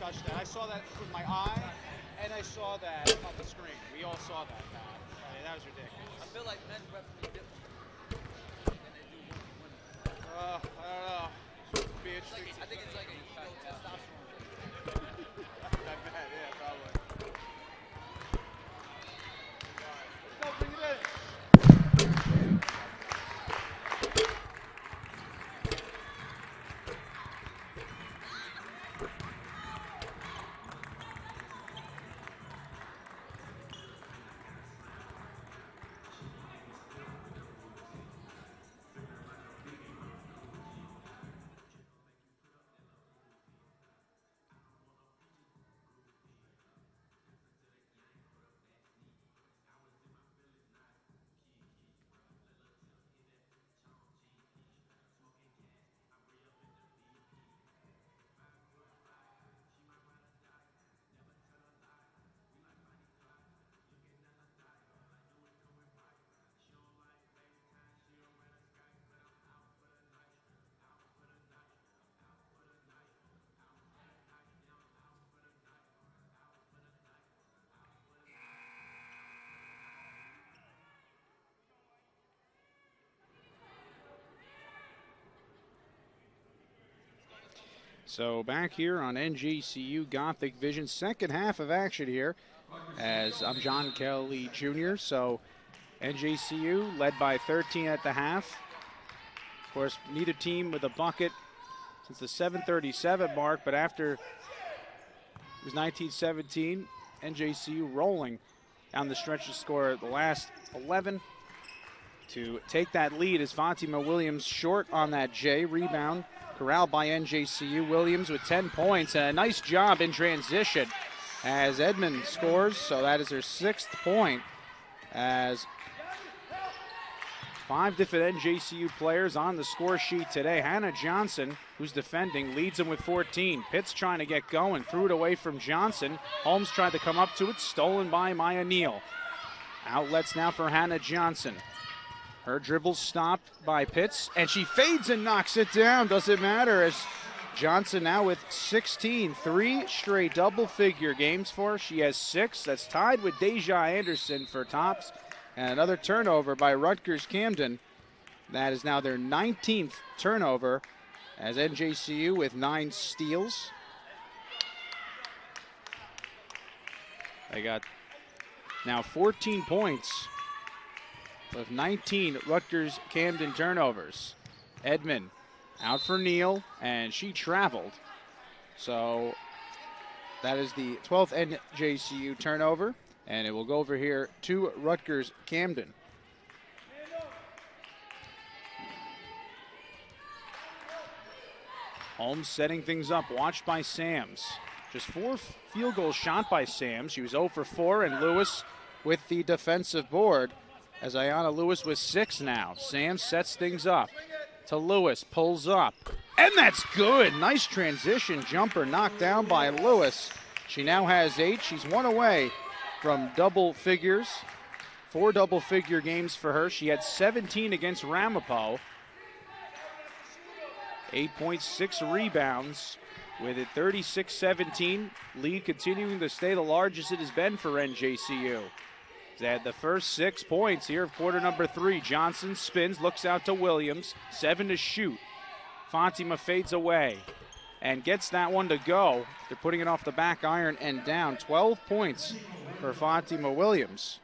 touch that. I saw that with my eye, and I saw that on the screen. We all saw that, Pat. I mean, that was ridiculous. I feel like men's referee different than they do women. I don't know. It'd be interesting. I think it's like an ego testosterone thing. Not bad, yeah, probably. All right, let's go, bring it in. So back here on NJCU Gothic Vision, second half of action here, as I'm John Kelly Jr. So NJCU led by 13 at the half. Of course, neither team with a bucket since the 7:37 mark, but after it was 19-17, NJCU rolling down the stretch to score the last 11 to take that lead as Fatima Williams short on that J. Rebound corralled by NJCU. Williams with 10 points and a nice job in transition as Edmond scores. So that is her 6th point, as 5 different NJCU players on the score sheet today. Hannah Johnson, who's defending, leads them with 14. Pitts trying to get going, threw it away from Johnson. Holmes tried to come up to it, stolen by Maya Neal. Outlets now for Hannah Johnson. Her dribble stopped by Pitts, and she fades and knocks it down. Doesn't matter, as Johnson now with 16. 3 straight double-figure games for her. She has 6. That's tied with Deja Anderson for tops. And another turnover by Rutgers Camden. That is now their 19th turnover, as NJCU with 9 steals. They got now 14 points with 19 Rutgers Camden turnovers. Edmond out for Neal, and she traveled. So that is the 12th NJCU turnover, and it will go over here to Rutgers Camden. Holmes setting things up, watched by Sams. Just 4 field goals shot by Sams. She was 0 for 4, and Lewis with the defensive board, as Ayanna Lewis with 6 now. Sams sets things up to Lewis, pulls up, and that's good. Nice transition jumper knocked down by Lewis. She now has 8. She's 1 away from double figures. 4 double-figure games for her. She had 17 against Ramapo. 8.6 rebounds with it 36-17. Lead continuing to stay the largest it has been for NJCU. They had the first 6 points here of quarter number 3. Johnson spins, looks out to Williams. 7 to shoot. Fatima fades away and gets that one to go. They're putting it off the back iron and down. 12 points for Fatima Williams.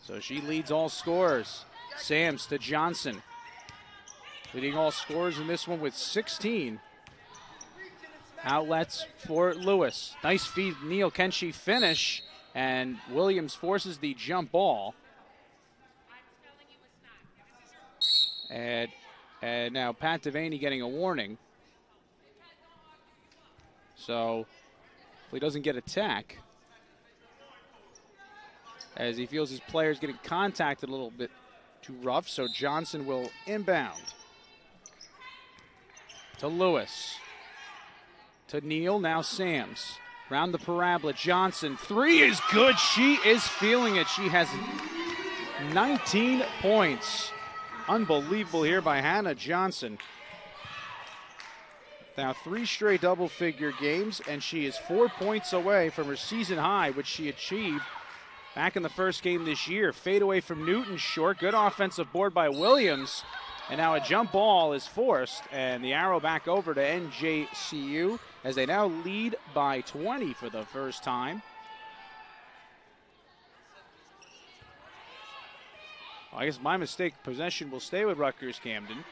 So she leads all scorers. Sams to Johnson, leading all scorers in this one with 16. Outlets for Lewis. Nice feed, Neal. Can she finish? And Williams forces the jump ball. And now Pat Devaney getting a warning. So if he doesn't get attack, as he feels his player's getting contacted a little bit too rough, so Johnson will inbound. To Lewis. To Neal, now Sams. Round the parabola, Johnson. 3 is good. She is feeling it. She has 19 points unbelievable here by Hannah Johnson. Now 3 straight double-figure games, and she is 4 points away from her season high, which she achieved back in the first game this year. Fade away from Newton, short. Good offensive board by Williams. And now a jump ball is forced, and the arrow back over to NJCU as they now lead by 20 for the first time. I guess my mistake. Possession will stay with Rutgers Camden.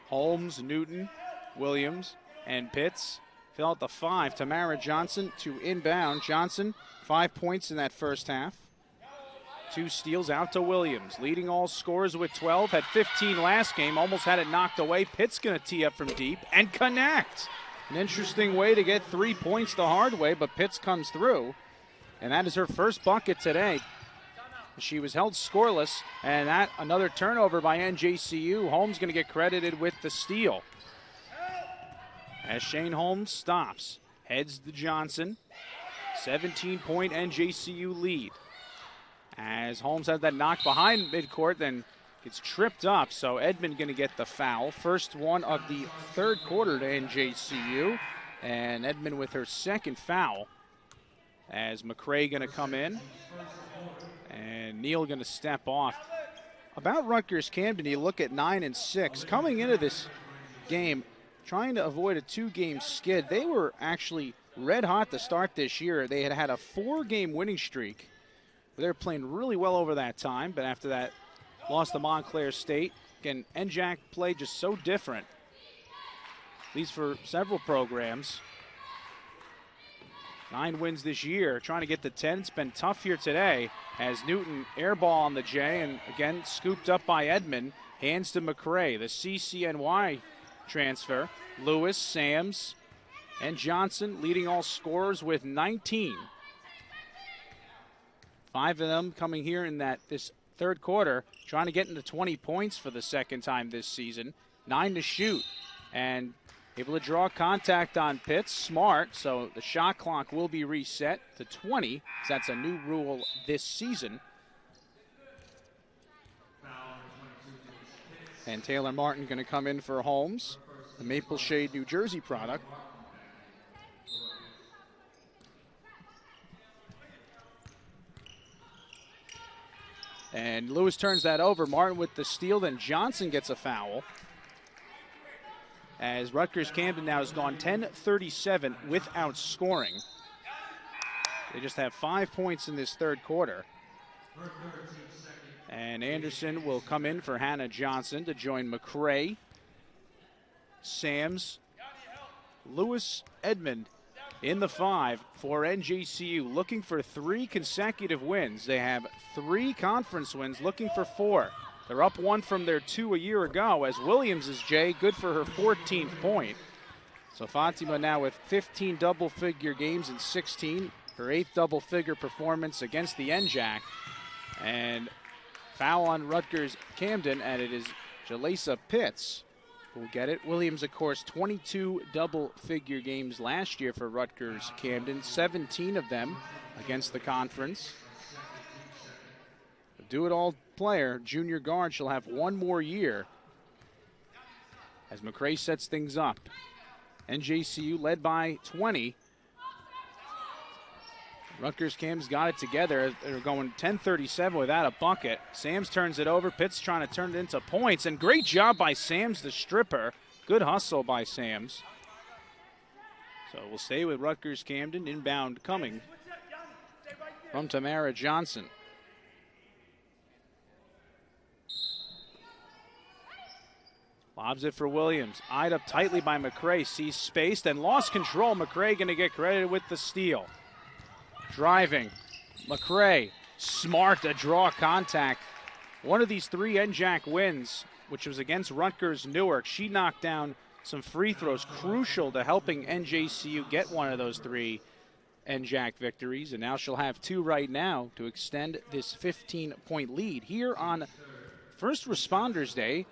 Holmes, Newton, Williams, and Pitts fill out the 5. Tamara Johnson to inbound. Johnson, 5 points in that first half. 2 steals out to Williams. Leading all scorers with 12. Had 15 last game. Almost had it knocked away. Pitts going to tee up from deep and connect. An interesting way to get 3 points the hard way, but Pitts comes through. And that is her first bucket today. She was held scoreless, and that another turnover by NJCU. Holmes going to get credited with the steal. As Shane Holmes stops, heads to Johnson. 17-point NJCU lead. As Holmes has that knock behind midcourt, then gets tripped up. So Edmond going to get the foul. First one of the third quarter to NJCU. And Edmond with her second foul. As McCray going to come in. And Neal going to step off. About Rutgers Camden, you look at 9 and 6. Coming into this game, trying to avoid a 2-game skid. They were actually red hot to start this year. They had a 4-game winning streak. They were playing really well over that time, but after that, lost to Montclair State. Again, NJAC play just so different, at least for several programs. 9 wins this year, trying to get to 10. It's been tough here today as Newton airball on the J, and again scooped up by Edmond. Hands to McCray, the CCNY transfer. Lewis, Sams, and Johnson leading all scorers with 19. 5 of them coming here in this third quarter, trying to get into 20 points for the second time this season. 9 to shoot, and able to draw contact on Pitts. Smart, so the shot clock will be reset to 20. So that's a new rule this season. And Taylor Martin going to come in for Holmes, the Maple Shade, New Jersey product. And Lewis turns that over. Martin with the steal, then Johnson gets a foul. As Rutgers Camden now has gone 10-37 without scoring. They just have 5 points in this third quarter. And Anderson will come in for Hannah Johnson to join McCray, Sams, Lewis, Edmond in the 5 for NJCU, looking for 3 consecutive wins. They have 3 conference wins, looking for 4. They're up 1 from their 2 a year ago, as Williams is good for her 14th point. So Fatima now with 15 double-figure games in 16, her 8th double-figure performance against the NJAC. And foul on Rutgers Camden, and it is Jalesa Pitts who will get it. Williams, of course, 22 double-figure games last year for Rutgers Camden, 17 of them against the conference. Do-it-all player, junior guard, she'll have 1 more year as McCray sets things up. NJCU led by 20. Rutgers Cam's got it together. They're going 10-37 without a bucket. Sams turns it over. Pitts trying to turn it into points, and great job by Sams, the stripper. Good hustle by Sams. So we'll stay with Rutgers Camden. Inbound coming from Tamara Johnson. Lobs it for Williams. Eyed up tightly by McCray. Sees space, then lost control. McCray going to get credited with the steal. Driving. McCray. Smart to draw contact. One of these 3 NJAC wins, which was against Rutgers Newark, she knocked down some free throws crucial to helping NJCU get one of those 3 NJAC victories. And now she'll have 2 right now to extend this 15-point lead here on First Responders Day.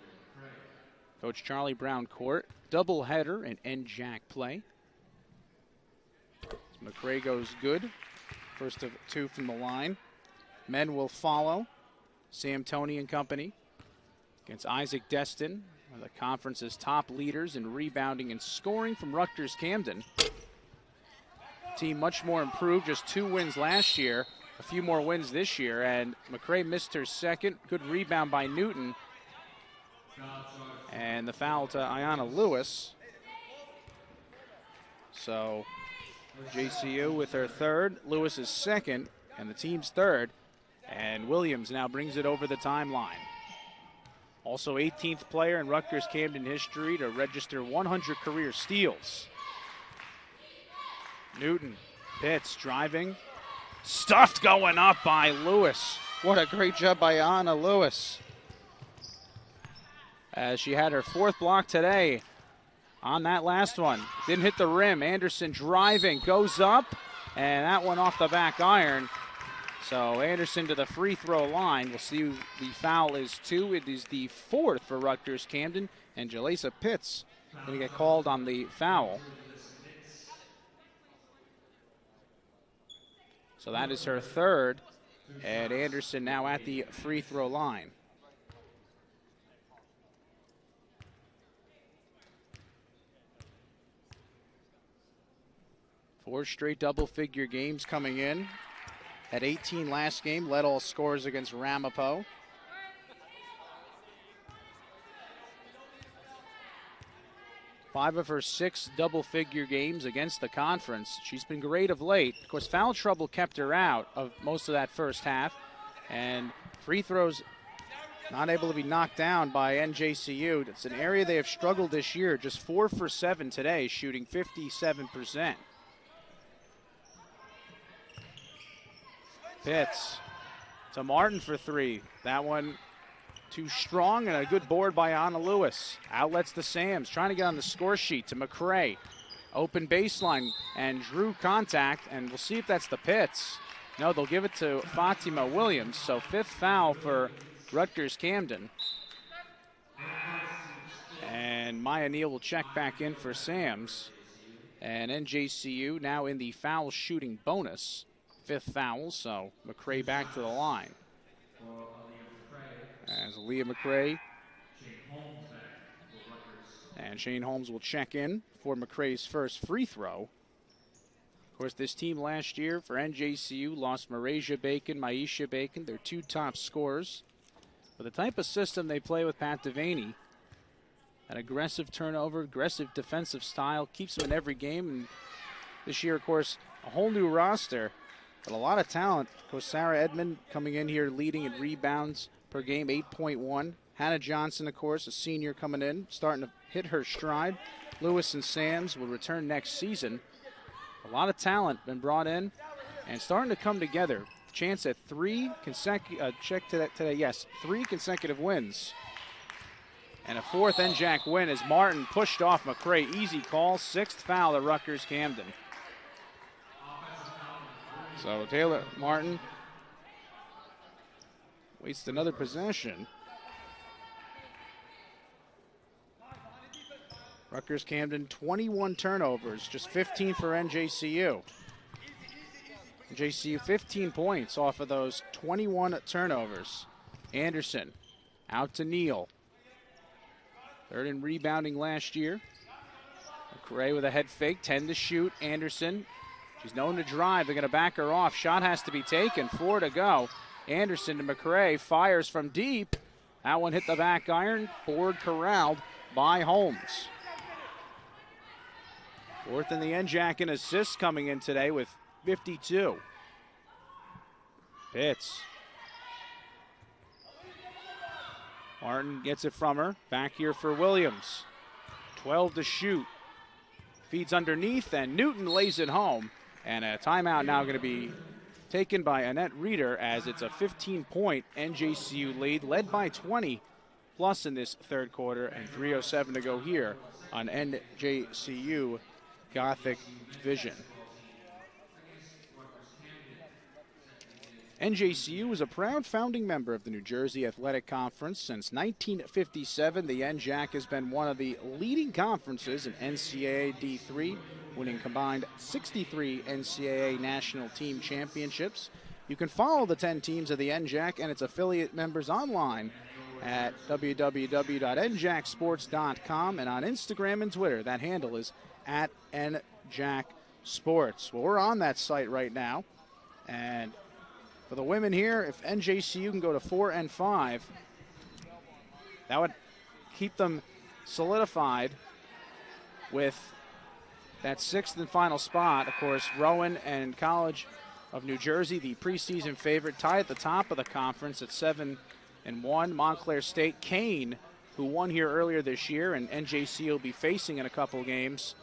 Coach Charlie Brown Court, doubleheader in NJAC play. McCray goes good. First of 2 from the line. Men will follow. Sam Toney and company, against Isaac Destin, one of the conference's top leaders in rebounding and scoring from Rutgers Camden. Team much more improved, just 2 wins last year, a few more wins this year, and McCray missed her second. Good rebound by Newton. And the foul to Ayanna Lewis. So JCU with her third, Lewis is second, and the team's third. And Williams now brings it over the timeline. Also 18th player in Rutgers Camden history to register 100 career steals. Newton, Pitts driving. Stuffed going up by Lewis. What a great job by Ayanna Lewis. As she had her 4th block today on that last one. Didn't hit the rim. Anderson driving, goes up, and that one off the back iron. So Anderson to the free throw line. We'll see the foul is 2. It is the 4th for Rutgers Camden, and Jalesa Pitts going to get called on the foul. So that is her 3rd, and Anderson now at the free throw line. Four straight double-figure games coming in. At 18 last game, led all scores against Ramapo. Five of her 6 double-figure games against the conference. She's been great of late. Of course, foul trouble kept her out of most of that first half. And free throws not able to be knocked down by NJCU. It's an area they have struggled this year. Just 4 for 7 today, shooting 57%. Pitts to Martin for 3. That one too strong, and a good board by Ayanna Lewis. Outlets to Sams, trying to get on the score sheet to McCray. Open baseline and drew contact, and we'll see if that's the Pitts. No, they'll give it to Fatima Williams. So 5th foul for Rutgers Camden. And Maya Neal will check back in for Sams. And NJCU now in the foul shooting bonus. 5th foul, so McCray back to the line. As Leah McCray and Shane Holmes will check in for McCray's first free throw. Of course, this team last year for NJCU lost Marasia Bacon, Maisha Bacon, their 2 top scorers. But the type of system they play with Pat Devaney, an aggressive turnover, aggressive defensive style, keeps them in every game. And this year, of course, a whole new roster. But a lot of talent. Of course, Sarah Edmond coming in here leading in rebounds per game, 8.1. Hannah Johnson, of course, a senior coming in, starting to hit her stride. Lewis and Sams will return next season. A lot of talent been brought in and starting to come together. Chance at 3 consecutive, check to that today, yes, 3 consecutive wins. And a 4th NJAC win as Martin pushed off McCray. Easy call, 6th foul at Rutgers Camden. So Taylor Martin wastes another possession. Rutgers Camden, 21 turnovers, just 15 for NJCU. NJCU 15 points off of those 21 turnovers. Anderson out to Neal. 3rd in rebounding last year. McCray with a head fake, 10 to shoot. Anderson. She's known to drive. They're going to back her off. Shot has to be taken. 4 to go. Anderson to McCray. Fires from deep. That one hit the back iron. Board corralled by Holmes. 4th in the NJAC in assists coming in today with 52. Pitts. Martin gets it from her. Back here for Williams. 12 to shoot. Feeds underneath, and Newton lays it home. And a timeout now going to be taken by Annette Reeder as it's a 15-point NJCU lead, led by 20 plus in this 3rd quarter, and 3:07 to go here on NJCU Gothic Vision. NJCU is a proud founding member of the New Jersey Athletic Conference. Since 1957, the NJAC has been one of the leading conferences in NCAA D3, winning combined 63 NCAA national team championships. You can follow the 10 teams of the NJAC and its affiliate members online at www.njacsports.com and on Instagram and Twitter. That handle is at NJACsports. Well, we're on that site right now. And for the women here, if NJCU can go to 4-5, that would keep them solidified with that 6th and final spot. Of course, Rowan and College of New Jersey, the preseason favorite, tied at the top of the conference at 7-1. Montclair State, Kane, who won here earlier this year, and NJC will be facing in a couple games.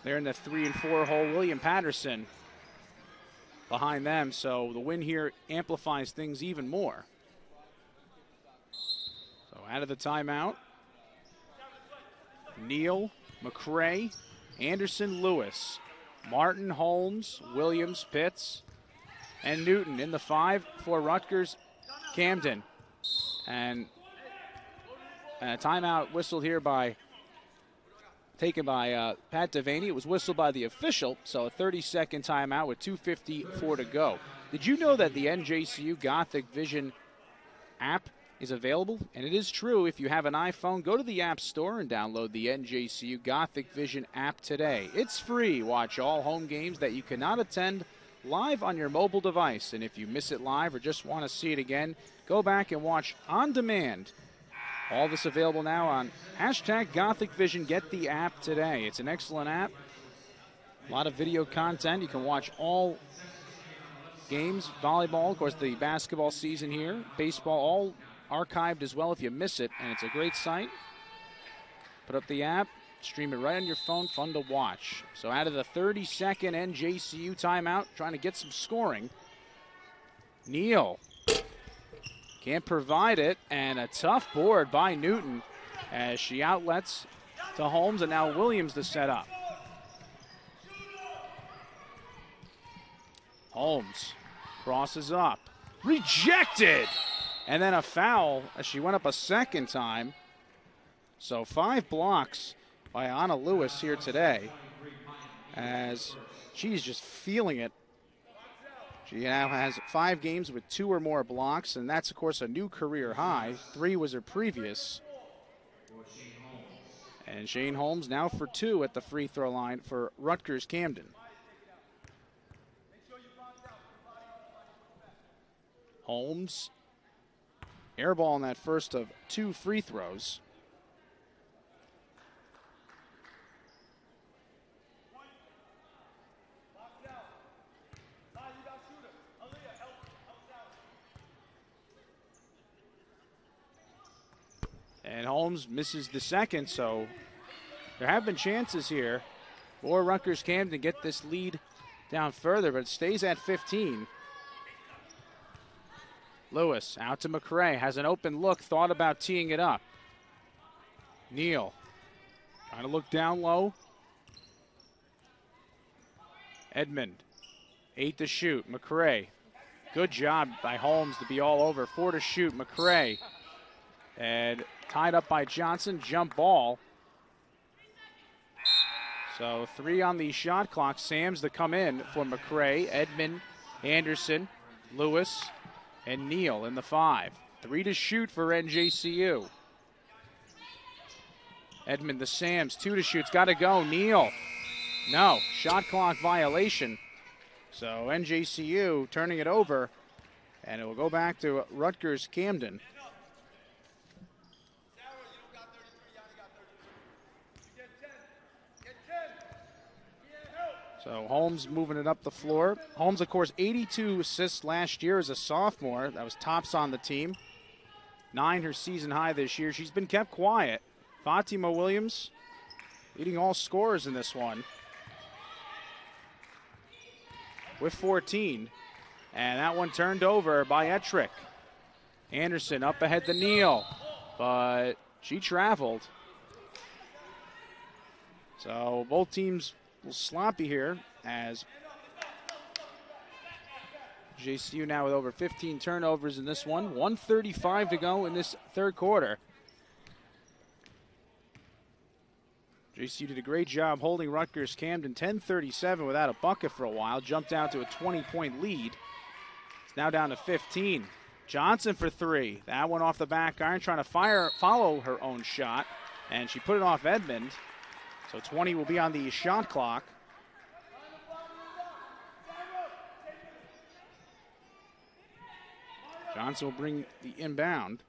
They're in the 3-4 hole. William Patterson behind them, so the win here amplifies things even more. So out of the timeout, Neal, McCray, Anderson, Lewis, Martin, Holmes, Williams, Pitts, and Newton in the 5 for Rutgers Camden. And a timeout whistled here taken by Pat Devaney. It was whistled by the official, so a 30-second timeout with 2:54 to go. Did you know that the NJCU Gothic Vision app is available? And it is true. If you have an iPhone, go to the App Store and download the NJCU Gothic Vision app today. It's free. Watch all home games that you cannot attend live on your mobile device. And if you miss it live or just want to see it again, go back and watch on demand. All this available now on hashtag Gothic Vision. Get the app today. It's an excellent app. A lot of video content. You can watch all games, volleyball, of course, the basketball season here, baseball, all archived as well if you miss it, and it's a great site. Put up the app, stream it right on your phone, fun to watch. So out of the 30-second NJCU timeout, trying to get some scoring. Neal can't provide it, and a tough board by Newton as she outlets to Holmes, and now Williams to set up. Holmes crosses up, rejected, and then a foul as she went up a second time. So 5 blocks by Anna Lewis here today as she's just feeling it. She now has 5 games with 2 or more blocks, and that's, of course, a new career high. 3 was her previous. And Shane Holmes now for 2 at the free throw line for Rutgers Camden. Holmes, air ball in that first of 2 free throws. And Holmes misses the second, so there have been chances here for Rutgers Camden to get this lead down further, but it stays at 15. Lewis out to McCray, has an open look, thought about teeing it up. Neal trying to look down low. Edmond, 8 to shoot. McCray, good job by Holmes to be all over. 4 to shoot. McCray, and tied up by Johnson, jump ball. So 3 on the shot clock. Sams to come in for McCray, Edmond, Anderson, Lewis, and Neal in the 5. 3 to shoot for NJCU. Edmond to Sams, 2 to shoot. It's got to go. Neal. No. Shot clock violation. So NJCU turning it over, and it will go back to Rutgers Camden. So Holmes moving it up the floor. Holmes, of course, 82 assists last year as a sophomore. That was tops on the team. 9 her season high this year. She's been kept quiet. Fatima Williams leading all scorers in this one with 14. And that one turned over by Ettrick. Anderson up ahead to Neal, but she traveled. So both teams a little sloppy here as JCU now with over 15 turnovers in this one. 1:35 to go in this third quarter. JCU did a great job holding Rutgers Camden 10-37 without a bucket for a while. Jumped out to a 20-point lead. It's now down to 15. Johnson for three. That one off the back iron, trying to follow her own shot, and she put it off Edmond. So 20 will be on the shot clock. Johnson will bring the inbound.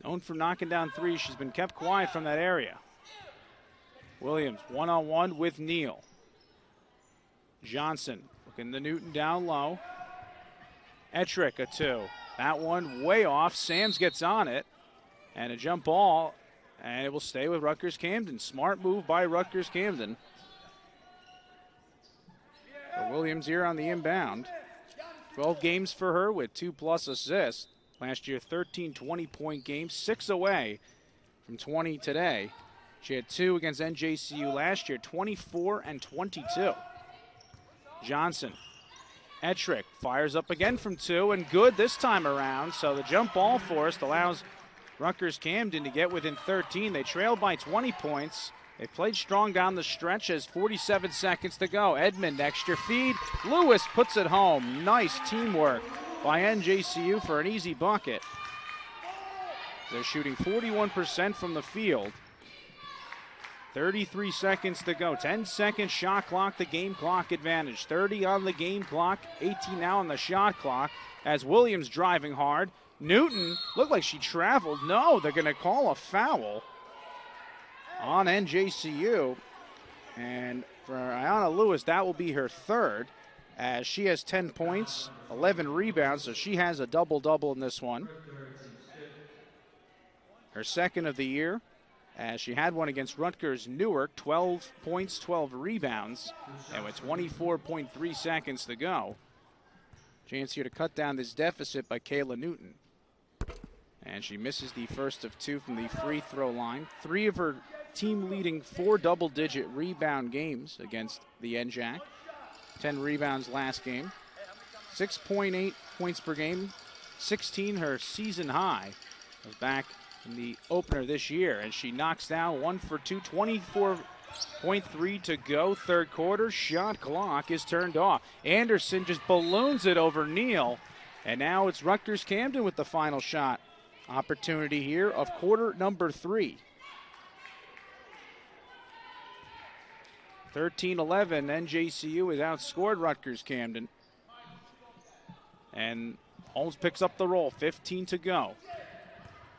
Known for knocking down threes, she's been kept quiet from that area. Williams one-on-one with Neal. Johnson looking to Newton down low. Ettrick a two. That one way off. Sams gets on it. And a jump ball. And it will stay with Rutgers Camden. Smart move by Rutgers Camden. So Williams here on the inbound. 12 games for her with 2+ assists. Last year, 13 20-point games, 6 away from 20 today. She had 2 against NJCU last year, 24 and 22. Johnson. Ettrick fires up again from 2, and good this time around. So the jump ball forced allows Rutgers Camden to get within 13. They trailed by 20 points. They played strong down the stretch as 47 seconds to go. Edmond, extra feed. Lewis puts it home. Nice teamwork by NJCU for an easy bucket. They're shooting 41% from the field. 33 seconds to go. 10-second shot clock, the game clock advantage. 30 on the game clock, 18 now on the shot clock. As Williams driving hard. Newton looked like she traveled. No, they're going to call a foul on NJCU. And for Ayanna Lewis, that will be her third, as she has 10 points, 11 rebounds, so she has a double-double in this one. Her second of the year, as she had one against Rutgers Newark, 12 points, 12 rebounds, and with 24.3 seconds to go. Chance here to cut down this deficit by Kayla Newton. And she misses the first of 2 from the free throw line. 3 of her team-leading 4 double-digit rebound games against the NJAC. 10 rebounds last game. 6.8 points per game. 16 her season high. Was back in the opener this year. And she knocks down 1 for 2. 24.3 to go. Third quarter. Shot clock is turned off. Anderson just balloons it over Neal. And now it's Rutgers Camden with the final shot opportunity here of quarter number 3. 13-11, NJCU has outscored Rutgers Camden. And Holmes picks up the roll, 15 to go.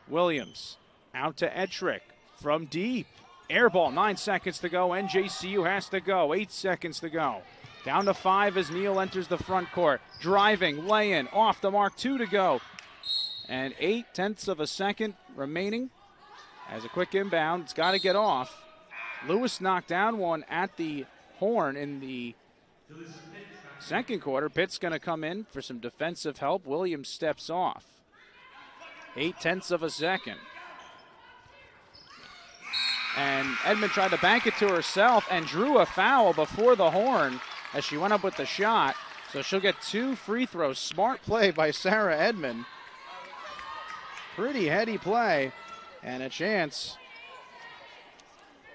Williams out to Ettrick from deep. Air ball, 9 seconds to go. NJCU has to go, 8 seconds to go. Down to 5 as Neal enters the front court. Driving, lay-in, off the mark, 2 to go. And 0.8 of a second remaining. As a quick inbound, it's got to get off. Lewis knocked down one at the horn in the second quarter. Pitt's going to come in for some defensive help. Williams steps off. 0.8 of a second. And Edmond tried to bank it to herself and drew a foul before the horn as she went up with the shot. So she'll get 2 free throws. Smart play by Sarah Edmond. Pretty heady play and a chance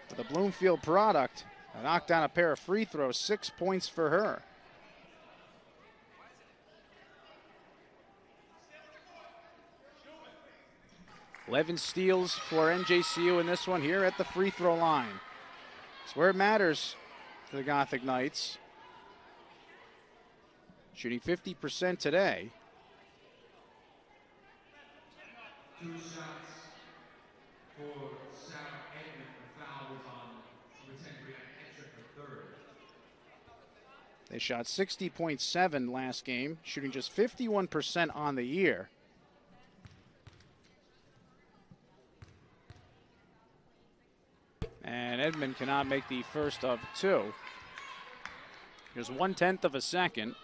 for the Bloomfield product. To knock down a pair of free throws, 6 points for her. Eleven steals for NJCU in this one here at the free throw line. It's where it matters for the Gothic Knights. Shooting 50% today. 2 shots for Sarah Edmond. The foul was on number 10, Brianna Ettrick, her third. They shot 60.7 last game, shooting just 51% on the year. And Edmond cannot make the first of 2. Just 1/10 of a second.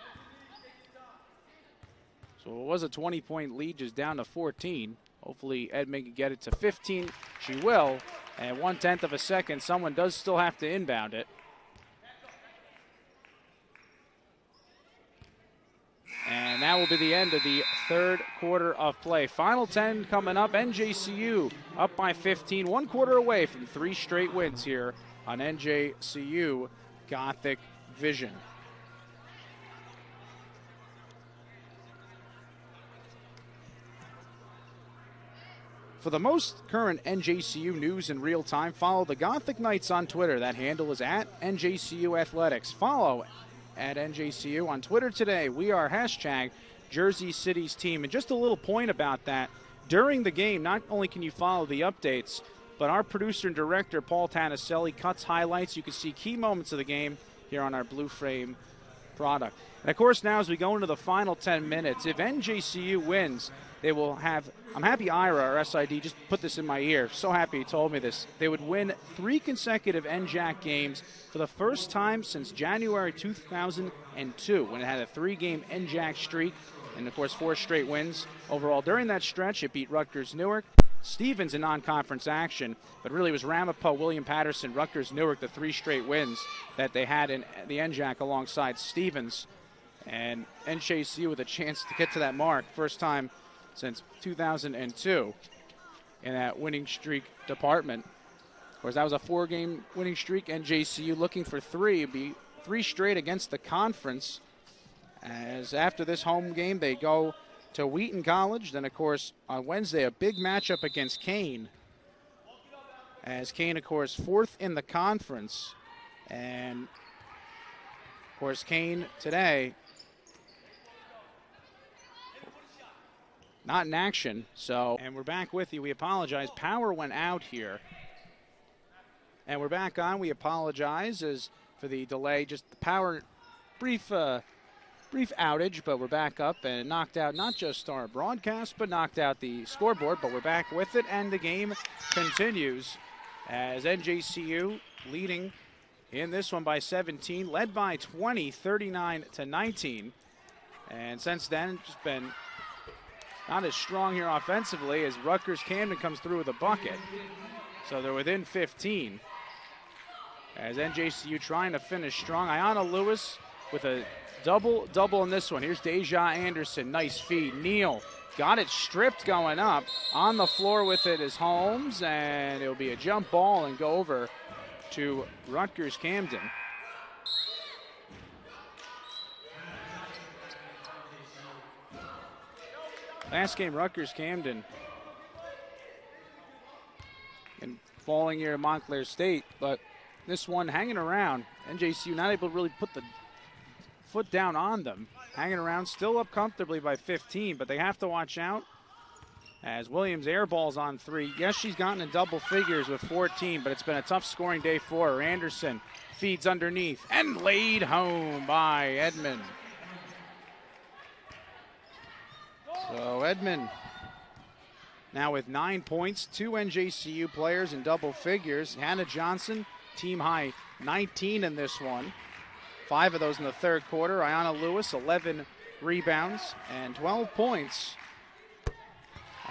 So it was a 20-point lead, just down to 14. Hopefully Edmond can get it to 15. She will. And 1/10 of a second, someone does still have to inbound it. And that will be the end of the third quarter of play. Final 10 coming up. NJCU up by 15, 1 quarter away from 3 straight wins here on NJCU Gothic Vision. For the most current NJCU news in real time, follow the Gothic Knights on Twitter. That handle is at NJCU Athletics. Follow at NJCU on Twitter today. We are hashtag Jersey City's team. And just a little point about that. During the game, not only can you follow the updates, but our producer and director, Paul Tanaselli, cuts highlights. You can see key moments of the game here on our Blue Frame product. And, of course, now as we go into the final 10 minutes, if NJCU wins, they will have – I'm happy Ira, our SID, just put this in my ear. So happy he told me this. They would win 3 consecutive NJAC games for the first time since January 2002, when it had a 3-game NJAC streak and, of course, 4 straight wins. Overall, during that stretch, it beat Rutgers Newark, Stevens in non-conference action, but really it was Ramapo, William Patterson, Rutgers Newark, the 3 straight wins that they had in the NJAC alongside Stevens. And NJCU with a chance to get to that mark, first time since 2002 in that winning streak department. Of course, that was a 4-game winning streak. NJCU looking for 3. It'd be 3 straight against the conference. As after this home game, they go to Wheaton College. Then, of course, on Wednesday, a big matchup against Kane. As Kane, of course, 4th in the conference. And, of course, Kane today not in action. So, and we're back with you. We apologize. Power went out here. And we're back on. We apologize for the delay. Just the power, brief outage, but we're back up and knocked out not just our broadcast, but knocked out the scoreboard. But we're back with it, and the game continues as NJCU leading in this one by 17, led by 20, 39-19. And since then, it's just been not as strong here offensively as Rutgers Camden comes through with a bucket. So they're within 15. As NJCU trying to finish strong. Ayanna Lewis with a double in this one. Here's Deja Anderson. Nice feed. Neal got it stripped going up. On the floor with it is Holmes, and it'll be a jump ball and go over to Rutgers Camden. Last game, Rutgers Camden and falling here to Montclair State, but this one hanging around. NJCU not able to really put the foot down on them. Hanging around, still up comfortably by 15, but they have to watch out as Williams airballs on 3. Yes, she's gotten in double figures with 14, but it's been a tough scoring day for her. Anderson feeds underneath and laid home by Edmond. So Edmond now with 9 points, 2 NJCU players in double figures. Hannah Johnson, team high 19 in this one. 5 of those in the third quarter. Ayanna Lewis, 11 rebounds and 12 points.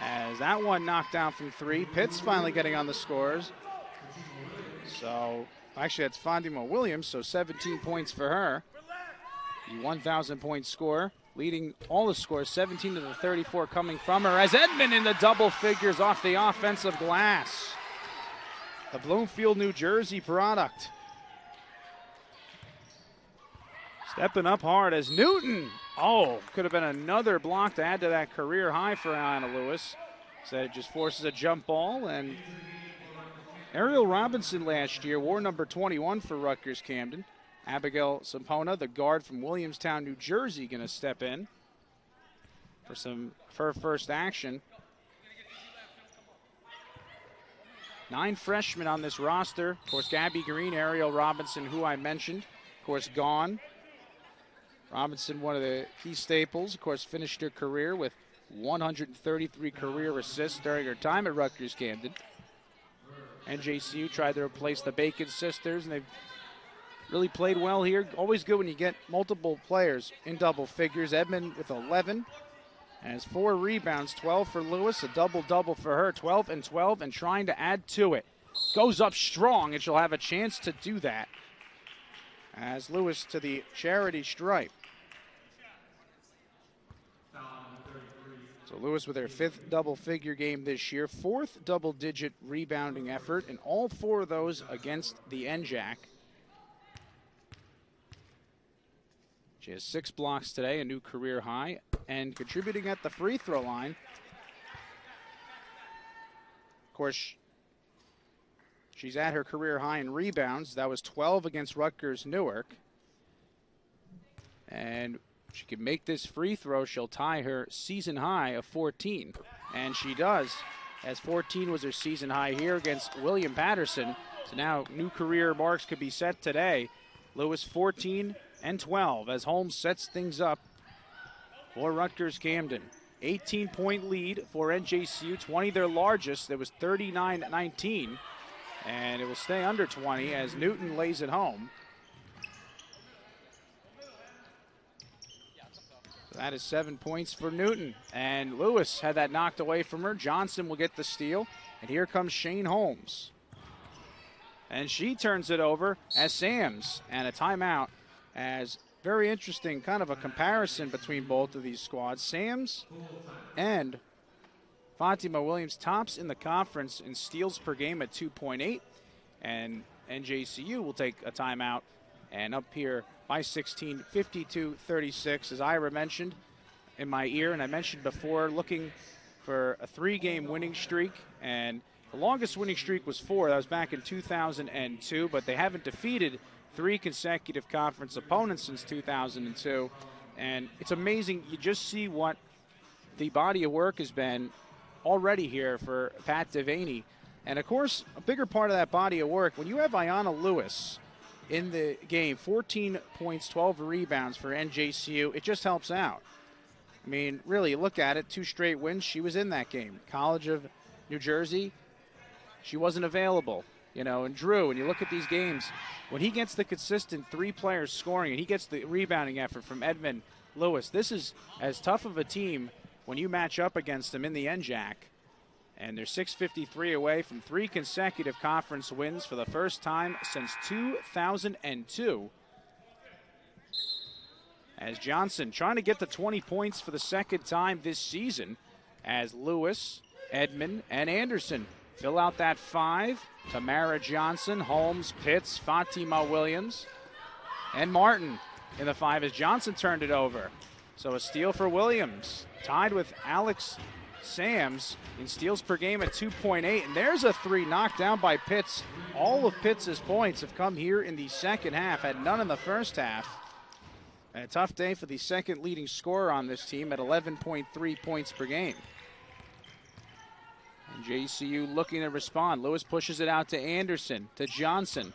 As that one knocked down from 3. Pitts finally getting on the scores. So actually that's Fandima Williams, so 17 points for her. The 1,000-point scorer. Leading all the scores, 17 to the 34 coming from her as Edmond in the double figures off the offensive glass. The Bloomfield, New Jersey product. Stepping up hard as Newton. Oh, could have been another block to add to that career high for Ayanna Lewis. So it just forces a jump ball. And Ariel Robinson last year wore number 21 for Rutgers Camden. Abigail Sampona, the guard from Williamstown, New Jersey, going to step in for her first action. 9 freshmen on this roster. Of course, Gabby Green, Ariel Robinson, who I mentioned, of course, gone. Robinson, one of the key staples, of course, finished her career with 133 career assists during her time at Rutgers Camden. NJCU tried to replace the Bacon sisters, and they've really played well here. Always good when you get multiple players in double figures. Edmond with 11 and has 4 rebounds, 12 for Lewis, a double-double for her, 12 and 12, and trying to add to it. Goes up strong, and she'll have a chance to do that as Lewis to the charity stripe. So Lewis with her 5th double-figure game this year, 4th double-digit rebounding effort, and all 4 of those against the NJAC. She has 6 blocks today, a new career high, and contributing at the free throw line. Of course, she's at her career high in rebounds. That was 12 against Rutgers Newark. And she can make this free throw. She'll tie her season high of 14. And she does, as 14 was her season high here against William Patterson. So now new career marks could be set today. Lewis 14 and 12 as Holmes sets things up for Rutgers Camden. 18-point lead for NJCU, 20 their largest. It was 39-19, and it will stay under 20 as Newton lays it home. So that is 7 points for Newton, and Lewis had that knocked away from her. Johnson will get the steal, and here comes Shane Holmes. And she turns it over as Sams, and a timeout. As very interesting, kind of a comparison between both of these squads. Sams and Fatima Williams tops in the conference in steals per game at 2.8, and NJCU will take a timeout and up here by 16, 52-36, as Ira mentioned in my ear, and I mentioned before, looking for a 3-game winning streak, and the longest winning streak was 4. That was back in 2002, but they haven't defeated 3 consecutive conference opponents since 2002. And it's amazing. You just see what the body of work has been already here for Pat Devaney. And, of course, a bigger part of that body of work, when you have Ayanna Lewis in the game, 14 points, 12 rebounds for NJCU, it just helps out. I mean, really, look at it, 2 straight wins. She was in that game. College of New Jersey, she wasn't available. You know, and Drew, when you look at these games, when he gets the consistent 3 players scoring and he gets the rebounding effort from Edmund Lewis, this is as tough of a team when you match up against them in the NJAC. And they're 653 away from 3 consecutive conference wins for the first time since 2002. As Johnson trying to get the 20 points for the second time this season, as Lewis, Edmond, and Anderson fill out that 5. Tamara Johnson, Holmes, Pitts, Fatima Williams, and Martin in the 5 as Johnson turned it over. So a steal for Williams, tied with Alex Sams in steals per game at 2.8. And there's a 3 knocked down by Pitts. All of Pitts' points have come here in the second half, had none in the first half. And a tough day for the second leading scorer on this team at 11.3 points per game. And JCU looking to respond. Lewis pushes it out to Anderson, to Johnson.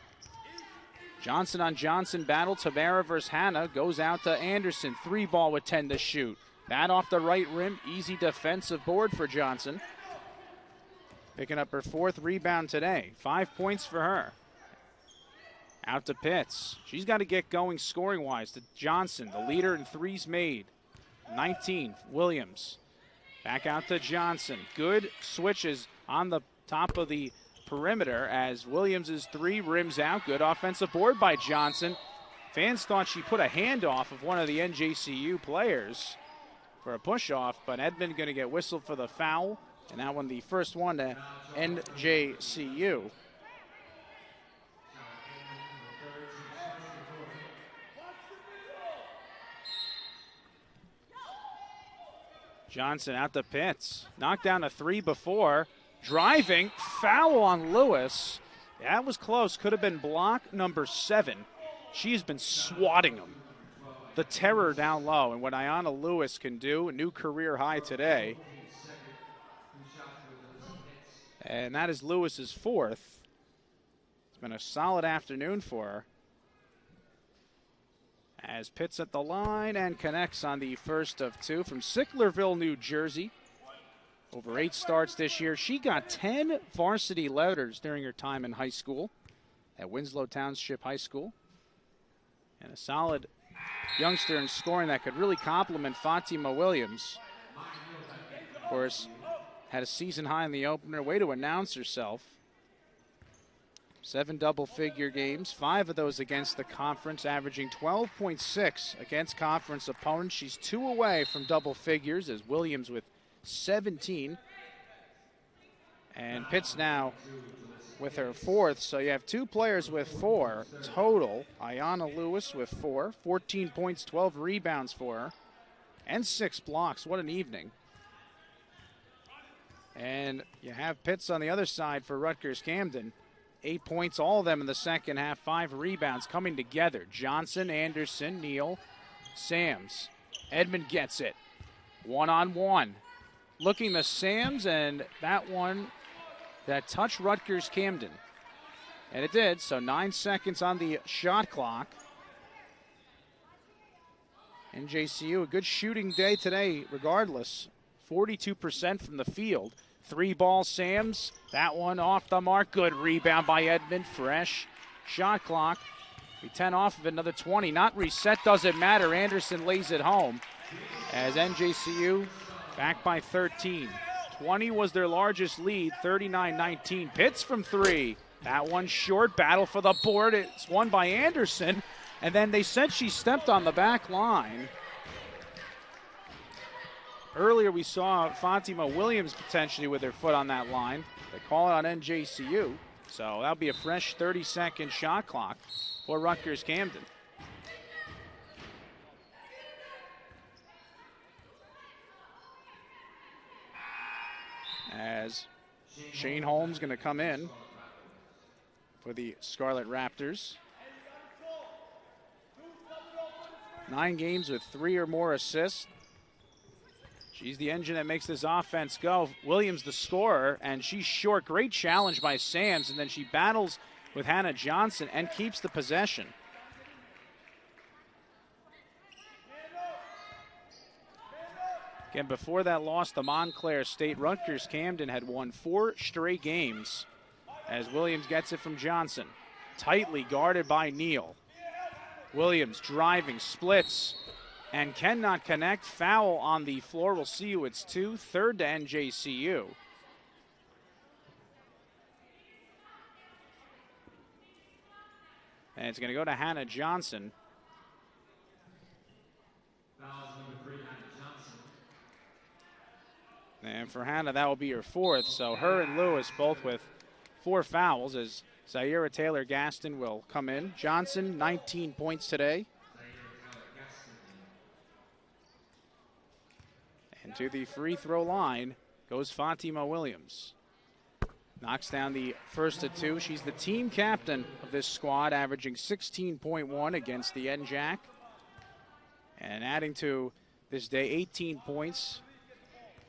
Johnson on Johnson battle. Tamara versus Hannah goes out to Anderson. 3 ball with 10 to shoot. That off the right rim. Easy defensive board for Johnson. Picking up her 4th rebound today. 5 points for her. Out to Pitts. She's got to get going scoring-wise. To Johnson, the leader in 3s made. 19, Williams. Back out to Johnson. Good switches on the top of the perimeter as Williams' 3 rims out. Good offensive board by Johnson. Fans thought she put a hand off of one of the NJCU players for a push-off, but Edmond going to get whistled for the foul. And that one, the first one to NJCU. Johnson out to Pitts. Knocked down a 3 before. Driving. Foul on Lewis. That was close. Could have been block number 7. She's been swatting him. The terror down low. And what Ayanna Lewis can do, a new career high today. And that is Lewis's 4th. It's been a solid afternoon for her. As Pitts at the line and connects on the first of 2 from Sicklerville, New Jersey. Over 8 starts this year. She got 10 varsity letters during her time in high school at Winslow Township High School. And a solid youngster in scoring that could really complement Fatima Williams. Of course, had a season high in the opener. Way to announce herself. 7 double-figure games, 5 of those against the conference, averaging 12.6 against conference opponents. She's 2 away from double figures as Williams with 17. And Pitts now with her 4th. So you have 2 players with 4 total. Ayanna Lewis with 4, 14 points, 12 rebounds for her, and 6 blocks. What an evening. And you have Pitts on the other side for Rutgers Camden. 8 points, all of them in the second half, 5 rebounds coming together. Johnson, Anderson, Neal, Sams. Edmond gets it. 1-on-1. Looking to Sams, and that one that touched Rutgers Camden. And it did, so 9 seconds on the shot clock. NJCU, a good shooting day today regardless. 42% from the field. 3-ball Sams, that one off the mark. Good rebound by Edmond, fresh shot clock. Be 10 off of it, another 20. Not reset, doesn't matter. Anderson lays it home as NJCU back by 13. 20 was their largest lead, 39-19. Pitts from 3. That one short, battle for the board. It's won by Anderson. And then they said she stepped on the back line. Earlier we saw Fatima Williams potentially with her foot on that line. They call it on NJCU. So that'll be a fresh 30-second shot clock for Rutgers Camden. As Shane Holmes going to come in for the Scarlet Raptors. 9 games with 3 or more assists. She's the engine that makes this offense go. Williams the scorer, and she's short. Great challenge by Sams, and then she battles with Hannah Johnson and keeps the possession. Again, before that loss to Montclair State, Rutgers Camden had won 4 straight games as Williams gets it from Johnson. Tightly guarded by Neal. Williams driving, splits, and cannot connect. Foul on the floor. We'll see you. It's 2, 3rd to NJCU. And it's going to go to Hannah Johnson. And for Hannah, that will be her 4th. So her and Lewis both with 4 fouls as Zaira Taylor-Gaston will come in. Johnson, 19 points today. And to the free throw line goes Fatima Williams. Knocks down the first of 2. She's the team captain of this squad, averaging 16.1 against the NJAC. And adding to this day, 18 points.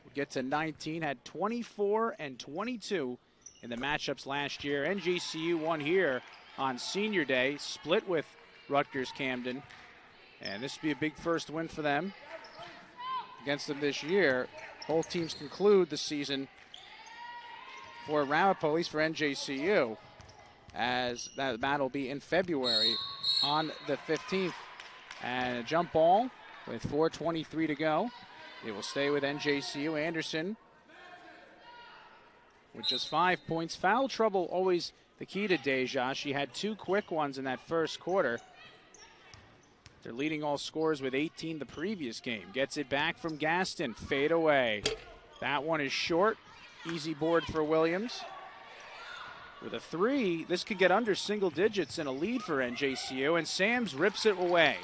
We'll get to 19, had 24 and 22 in the matchups last year. NJCU won here on Senior Day, split with Rutgers Camden. And this will be a big first win for them against them this year. Both teams conclude the season for Ramapo, at least for NJCU, as that will be in February on the 15th. And a jump ball with 4:23 to go. It will stay with NJCU. Anderson with just 5 points. Foul trouble always the key to Deja. She had 2 quick ones in that first quarter. They're leading all scorers with 18 the previous game. Gets it back from Gaston. Fade away. That one is short. Easy board for Williams. With a 3, this could get under single digits and a lead for NJCU, and Sams rips it away.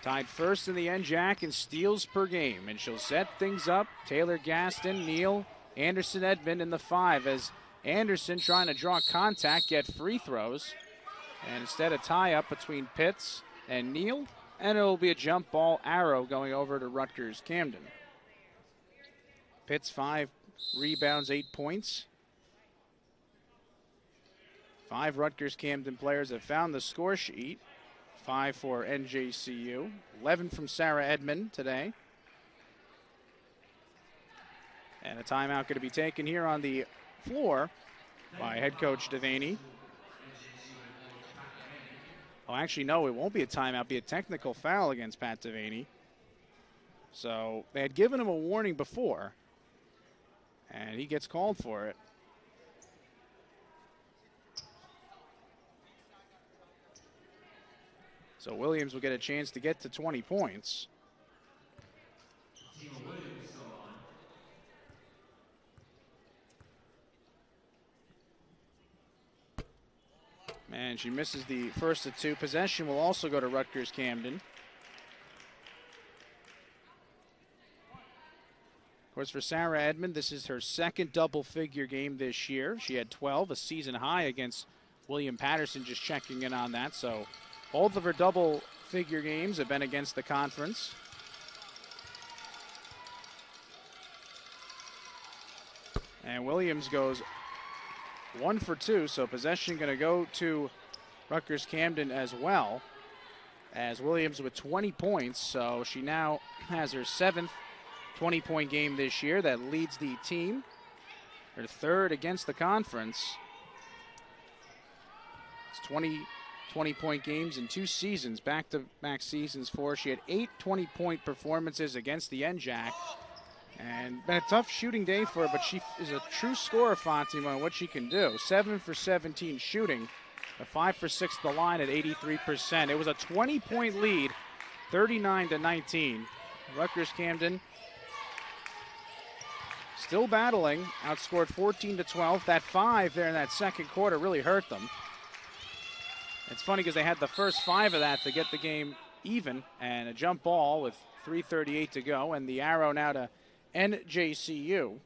Tied first in the NJAC in steals per game, and she'll set things up. Taylor-Gaston, Neal, Anderson, Edmond in the 5 as Anderson trying to draw contact, get free throws. And instead a tie-up between Pitts and Neal, and it'll be a jump ball arrow going over to Rutgers Camden. Pitts 5 rebounds, 8 points. 5 Rutgers Camden players have found the score sheet. 5 for NJCU. 11 from Sarah Edmond today. And a timeout going to be taken here on the floor by head coach Devaney. Oh, actually, no, it won't be a timeout. It'll be a technical foul against Pat Devaney. So they had given him a warning before, and he gets called for it. So Williams will get a chance to get to 20 points. And she misses the first of two. Possession will also go to Rutgers Camden. Of course, for Sarah Edmond, this is her second double-figure game this year. She had 12, a season high against William Patterson, just checking in on that. So both of her double-figure games have been against the conference. And Williams goes 1 for 2, so possession going to go to Rutgers Camden as well, as Williams with 20 points. So she now has her 7th 20-point game this year. That leads the team, her 3rd against the conference. It's 20-point games in 2 seasons, back-to-back seasons for her. She had 8 20-point performances against the NJAC. And been a tough shooting day for her, but she is a true scorer, Fatima, on what she can do. 7 for 17 shooting, a 5 for 6 at the line at 83%. It was a 20-point lead, 39-19. Rutgers Camden still battling, outscored 14-12. That 5 there in that second quarter really hurt them. It's funny because they had the first 5 of that to get the game even, and a jump ball with 3:38 to go, and the arrow now to NJCU.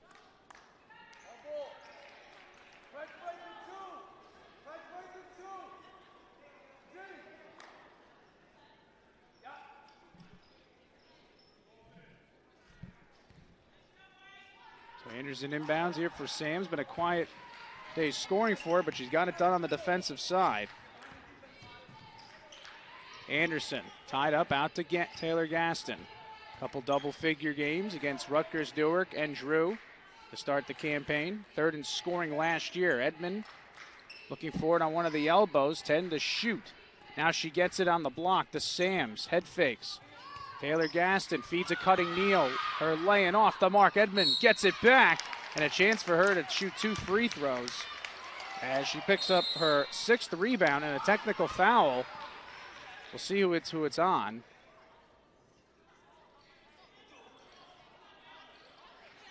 So Anderson inbounds here for Sam's. Been a quiet day scoring for her, but she's got it done on the defensive side. Anderson tied up out to Taylor Gaston. Couple double-figure games against Rutgers, Newark, and Drew to start the campaign. 3rd in scoring last year. Edmond looking forward on one of the elbows, 10 to shoot. Now she gets it on the block to Sams. Head fakes. Taylor Gaston feeds a cutting Neal. Her laying off the mark. Edmond gets it back, and a chance for her to shoot 2 free throws as she picks up her 6th rebound and a technical foul. We'll see who it's on.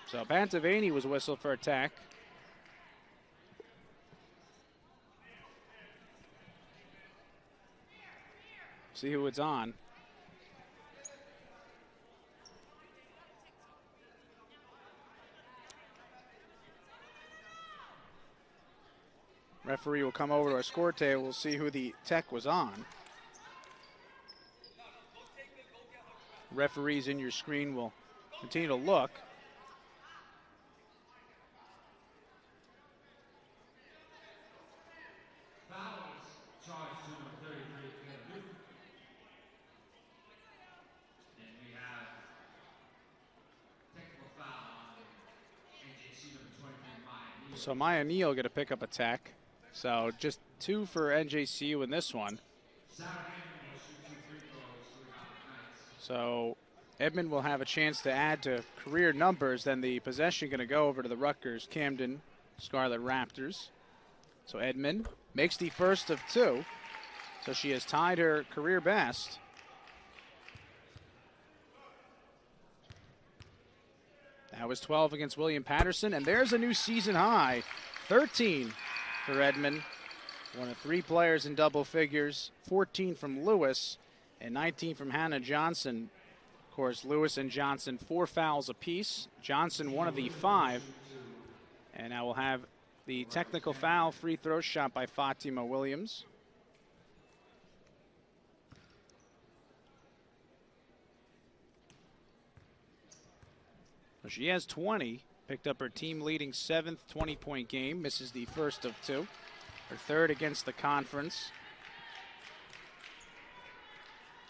So Pantavani was whistled for attack. See who it's on. Referee will come over to our score table. We'll see who the tech was on. Referees in your screen will continue to look. So Maya Neal going to pick up a tech. So just 2 for NJCU in this one. So Edmond will have a chance to add to career numbers. Then the possession going to go over to the Rutgers Camden Scarlet Raptors. So Edmond makes the first of 2. So she has tied her career best. That was 12 against William Patterson, and there's a new season high, 13 for Edmond. One of 3 players in double figures, 14 from Lewis and 19 from Hannah Johnson. Of course, Lewis and Johnson 4 fouls apiece. Johnson one of the 5, and now we'll have the technical foul free throw shot by Fatima Williams. She has 20, picked up her team-leading 7th 20-point game, misses the first of 2, her 3rd against the conference.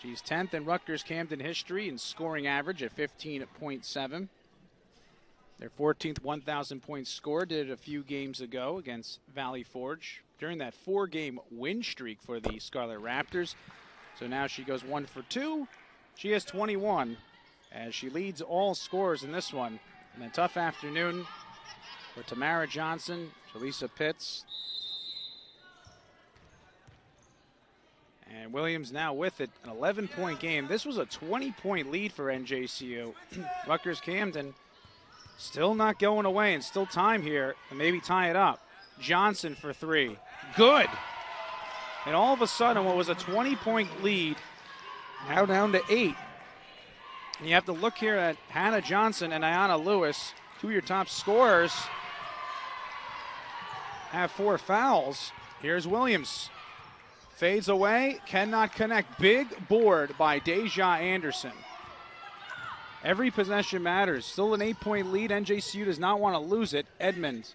She's 10th in Rutgers Camden history in scoring average at 15.7. Their 14th 1,000-point score did it a few games ago against Valley Forge during that 4-game win streak for the Scarlet Raptors. So now she goes 1 for 2. She has 21. As she leads all scorers in this one. And a tough afternoon for Tamara Johnson, Jaleesa Pitts. And Williams now with it, an 11-point game. This was a 20-point lead for NJCU. Rutgers Camden still not going away and still time here and maybe tie it up. Johnson for 3. Good. And all of a sudden, what was a 20-point lead, now down to 8. And you have to look here at Hannah Johnson and Ayanna Lewis, two of your top scorers, have 4 fouls. Here's Williams. Fades away, cannot connect. Big board by Deja Anderson. Every possession matters. Still an 8-point lead. NJCU does not want to lose it. Edmonds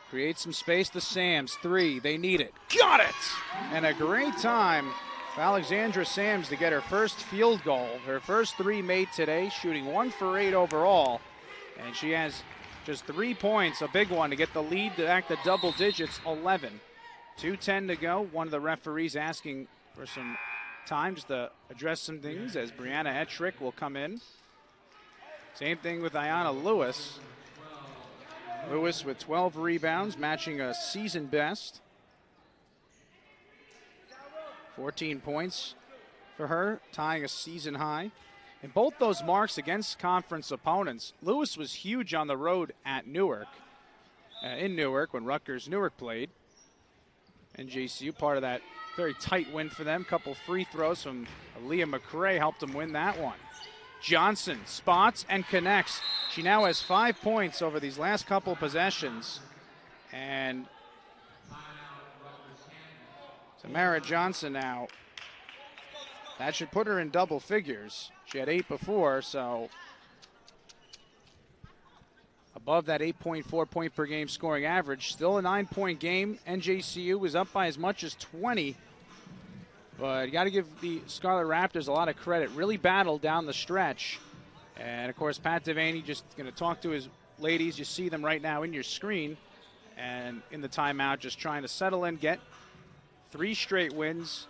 creates some space to Sams. 3, they need it. Got it! And a great time for Alexandra Sams to get her first field goal. Her first 3 made today, shooting 1 for 8 overall. And she has just 3 points, a big one, to get the lead back to double digits, 11. 2:10 to go. One of the referees asking for some time just to address some things as Brianna Ettrick will come in. Same thing with Ayanna Lewis. Lewis with 12 rebounds, matching a season best. 14 points for her, tying a season high. And both those marks against conference opponents. Lewis was huge on the road at Newark, in Newark when Rutgers Newark played. NJCU, part of that very tight win for them. Couple free throws from Aaliyah McCray helped them win that one. Johnson spots and connects. She now has 5 points over these last couple possessions. And Tamara Johnson now, that should put her in double figures. She had 8 before, so above that 8.4 point per game scoring average. Still a 9-point game. NJCU was up by as much as 20. But you got to give the Scarlet Raptors a lot of credit. Really battled down the stretch. And, of course, Pat Devaney just going to talk to his ladies. You see them right now in your screen. And in the timeout, just trying to settle in, get 3 straight wins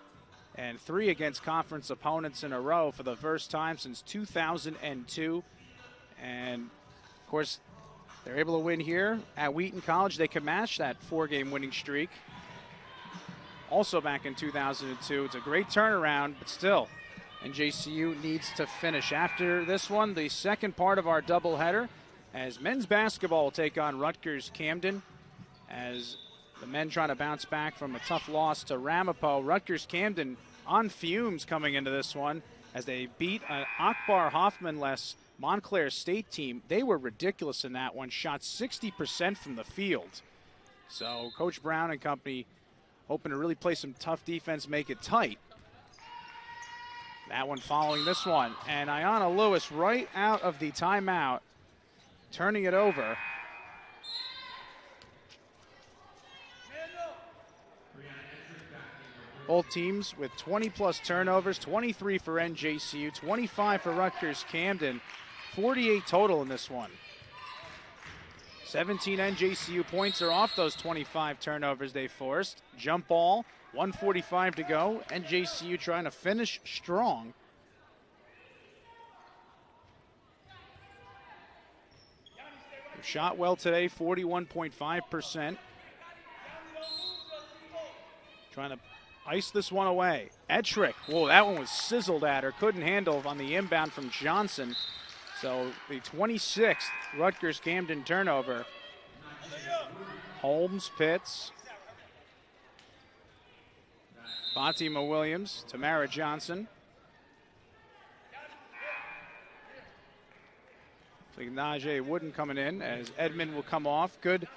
and 3 against conference opponents in a row for the first time since 2002. And, of course, they're able to win here at Wheaton College. They can match that 4-game winning streak. Also back in 2002. It's a great turnaround, but still, NJCU needs to finish. After this one, the second part of our doubleheader, as men's basketball will take on Rutgers Camden, as the men trying to bounce back from a tough loss to Ramapo. Rutgers Camden on fumes coming into this one as they beat an Akbar Hoffman-less Montclair State team. They were ridiculous in that one, shot 60% from the field. So Coach Brown and company hoping to really play some tough defense, make it tight. That one following this one. And Ayanna Lewis right out of the timeout, turning it over. Both teams with 20-plus turnovers, 23 for NJCU, 25 for Rutgers Camden, 48 total in this one. 17 NJCU points are off those 25 turnovers they forced. Jump ball, 1:45 to go. NJCU trying to finish strong. Shot well today, 41.5%. Trying to ice this one away. Ettrick, whoa, that one was sizzled at her. Couldn't handle on the inbound from Johnson. So the 26th Rutgers Camden turnover. Holmes, Pitts, Fatima Williams, Tamara Johnson. So Najee Wooden coming in as Edmond will come off. Good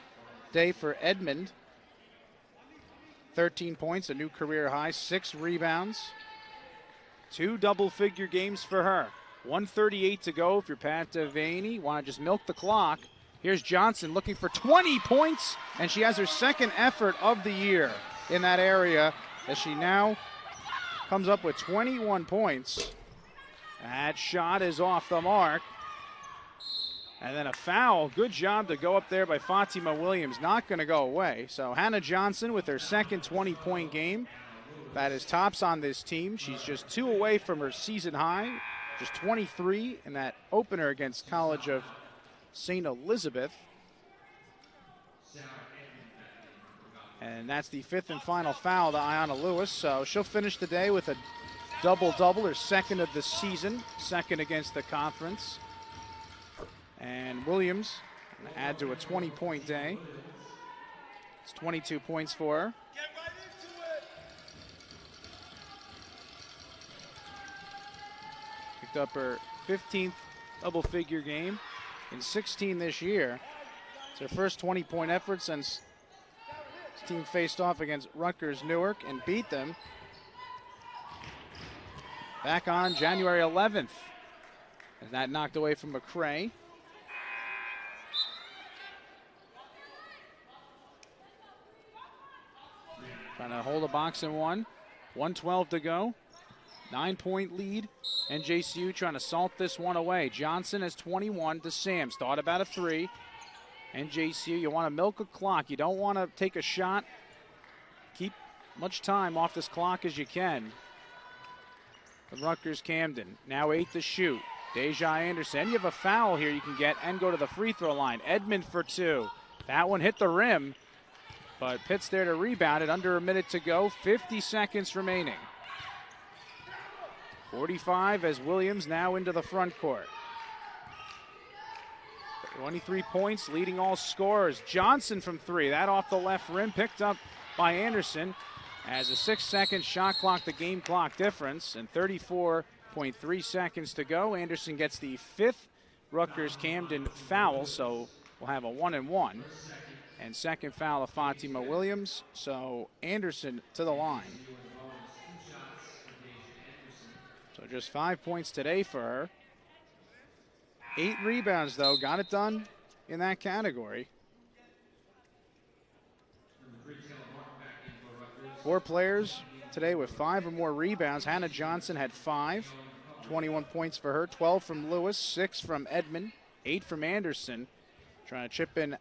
day for Edmond. 13 points, a new career high, 6 rebounds. 2 double-figure games for her. 1:38 to go if you're Pat Devaney. Want to just milk the clock. Here's Johnson looking for 20 points, and she has her second effort of the year in that area as she now comes up with 21 points. That shot is off the mark. And then a foul. Good job to go up there by Fatima Williams. Not going to go away. So Hannah Johnson with her second 20-point game. That is tops on this team. She's just 2 away from her season high. Just 23 in that opener against College of St. Elizabeth. And that's the 5th and final foul to Ayanna Lewis. So she'll finish the day with a double-double, her second of the season, second against the conference. And Williams add to a 20-point day. It's 22 points for her. Picked up her 15th double-figure game in 16 this year. It's her first 20-point effort since this team faced off against Rutgers Newark and beat them back on January 11th. And that knocked away from McCray. Trying to hold a box in one. 1:12 to go. 9-point lead. NJCU trying to salt this one away. Johnson has 21 to Sams. Thought about a three. NJCU, you want to milk a clock. You don't want to take a shot. Keep much time off this clock as you can. The Rutgers Camden. Now 8 to shoot. Deja Anderson. You have a foul here you can get and go to the free throw line. Edmond for 2. That one hit the rim, but Pitt's there to rebound it. Under a minute to go. 50 seconds remaining. 45 as Williams now into the front court. 23 points, leading all scorers. Johnson from 3. That off the left rim, picked up by Anderson. As a 6-second shot clock, the game clock difference, and 34.3 seconds to go. Anderson gets the 5th Rutgers Camden foul, so we'll have a 1-and-1. And second foul of Fatima Williams, so Anderson to the line. So just 5 points today for her. 8 rebounds, though. Got it done in that category. 4 players today with 5 or more rebounds. Hannah Johnson had 5. 21 points for her. 12 from Lewis, 6 from Edmond, 8 from Anderson. Trying to chip in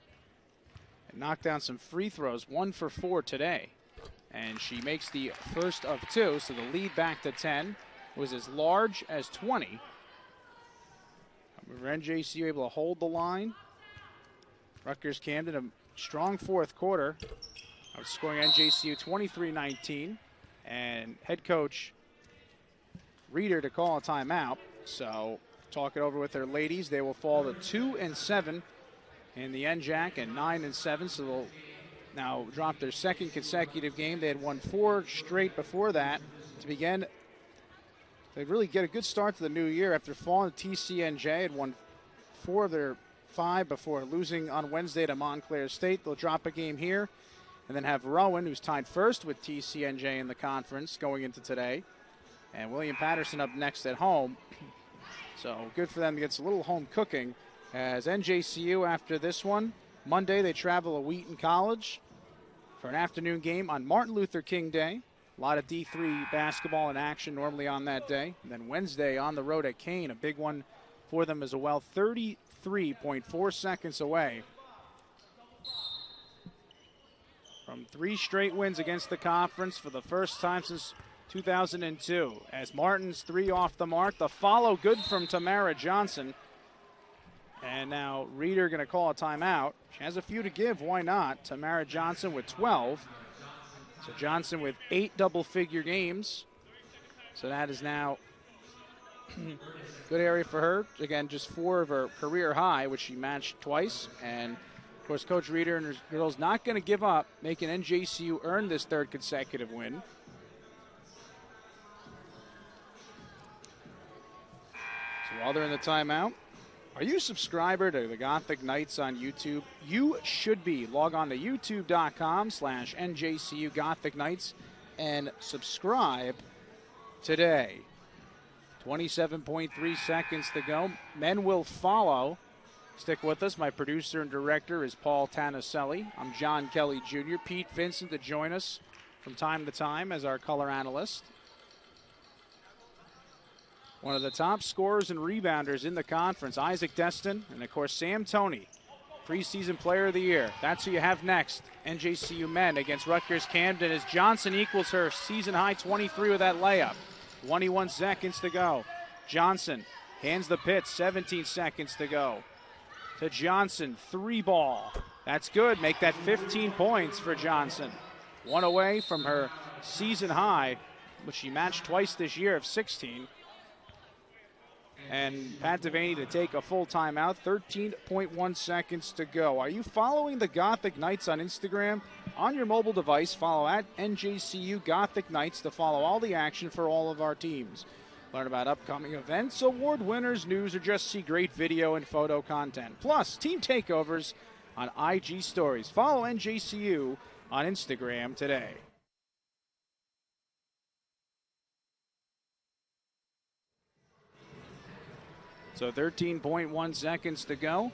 and knock down some free throws. 1 for 4 today. And she makes the first of 2, so the lead back to 10 was as large as 20. NJCU able to hold the line. Rutgers Camden, a strong fourth quarter, outscoring NJCU 23-19. And head coach Reeder to call a timeout. So talk it over with their ladies. They will fall to 2-7 in the NJAC and 9-7. So they'll now drop their second consecutive game. They had won 4 straight before that to begin. They really get a good start to the new year after falling to TCNJ. Had won 4 of their 5 before losing on Wednesday to Montclair State. They'll drop a game here and then have Rowan, who's tied first with TCNJ in the conference going into today. And William Patterson up next at home. So good for them to get a little home cooking. As NJCU after this one, Monday they travel to Wheaton College for an afternoon game on Martin Luther King Day. A lot of D3 basketball in action normally on that day. And then Wednesday on the road at Kane, a big one for them as well. 33.4 seconds away from 3 straight wins against the conference for the first time since 2002. As Martin's 3 off the mark. The follow good from Tamara Johnson. And now Reeder going to call a timeout. She has a few to give. Why not? Tamara Johnson with 12. So Johnson with 8 double-figure games. So that is now good area for her. Again, just 4 of her career high, which she matched twice. And, of course, Coach Reeder and her girls not going to give up, making NJCU earn this 3rd consecutive win. So while they're in the timeout, are you a subscriber to the Gothic Knights on YouTube? You should be. Log on to youtube.com/NJCU Gothic Knights and subscribe today. 27.3 seconds to go. Men will follow. Stick with us. My producer and director is Paul Tanaselli. I'm John Kelly Jr. Pete Vincent to join us from time to time as our color analyst. One of the top scorers and rebounders in the conference, Isaac Destin, and of course Sam Toney, preseason player of the year. That's who you have next. NJCU men against Rutgers Camden as Johnson equals her season high 23 with that layup. 21 seconds to go. Johnson hands the pit, 17 seconds to go. To Johnson, 3 ball. That's good, make that 15 points for Johnson. 1 away from her season high, which she matched twice this year of 16. And Pat Devaney to take a full timeout. 13.1 seconds to go. Are you following the Gothic Knights on Instagram? On your mobile device, follow at NJCU Gothic Knights to follow all the action for all of our teams. Learn about upcoming events, award winners, news, or just see great video and photo content. Plus, team takeovers on IG Stories. Follow NJCU on Instagram today. So 13.1 seconds to go.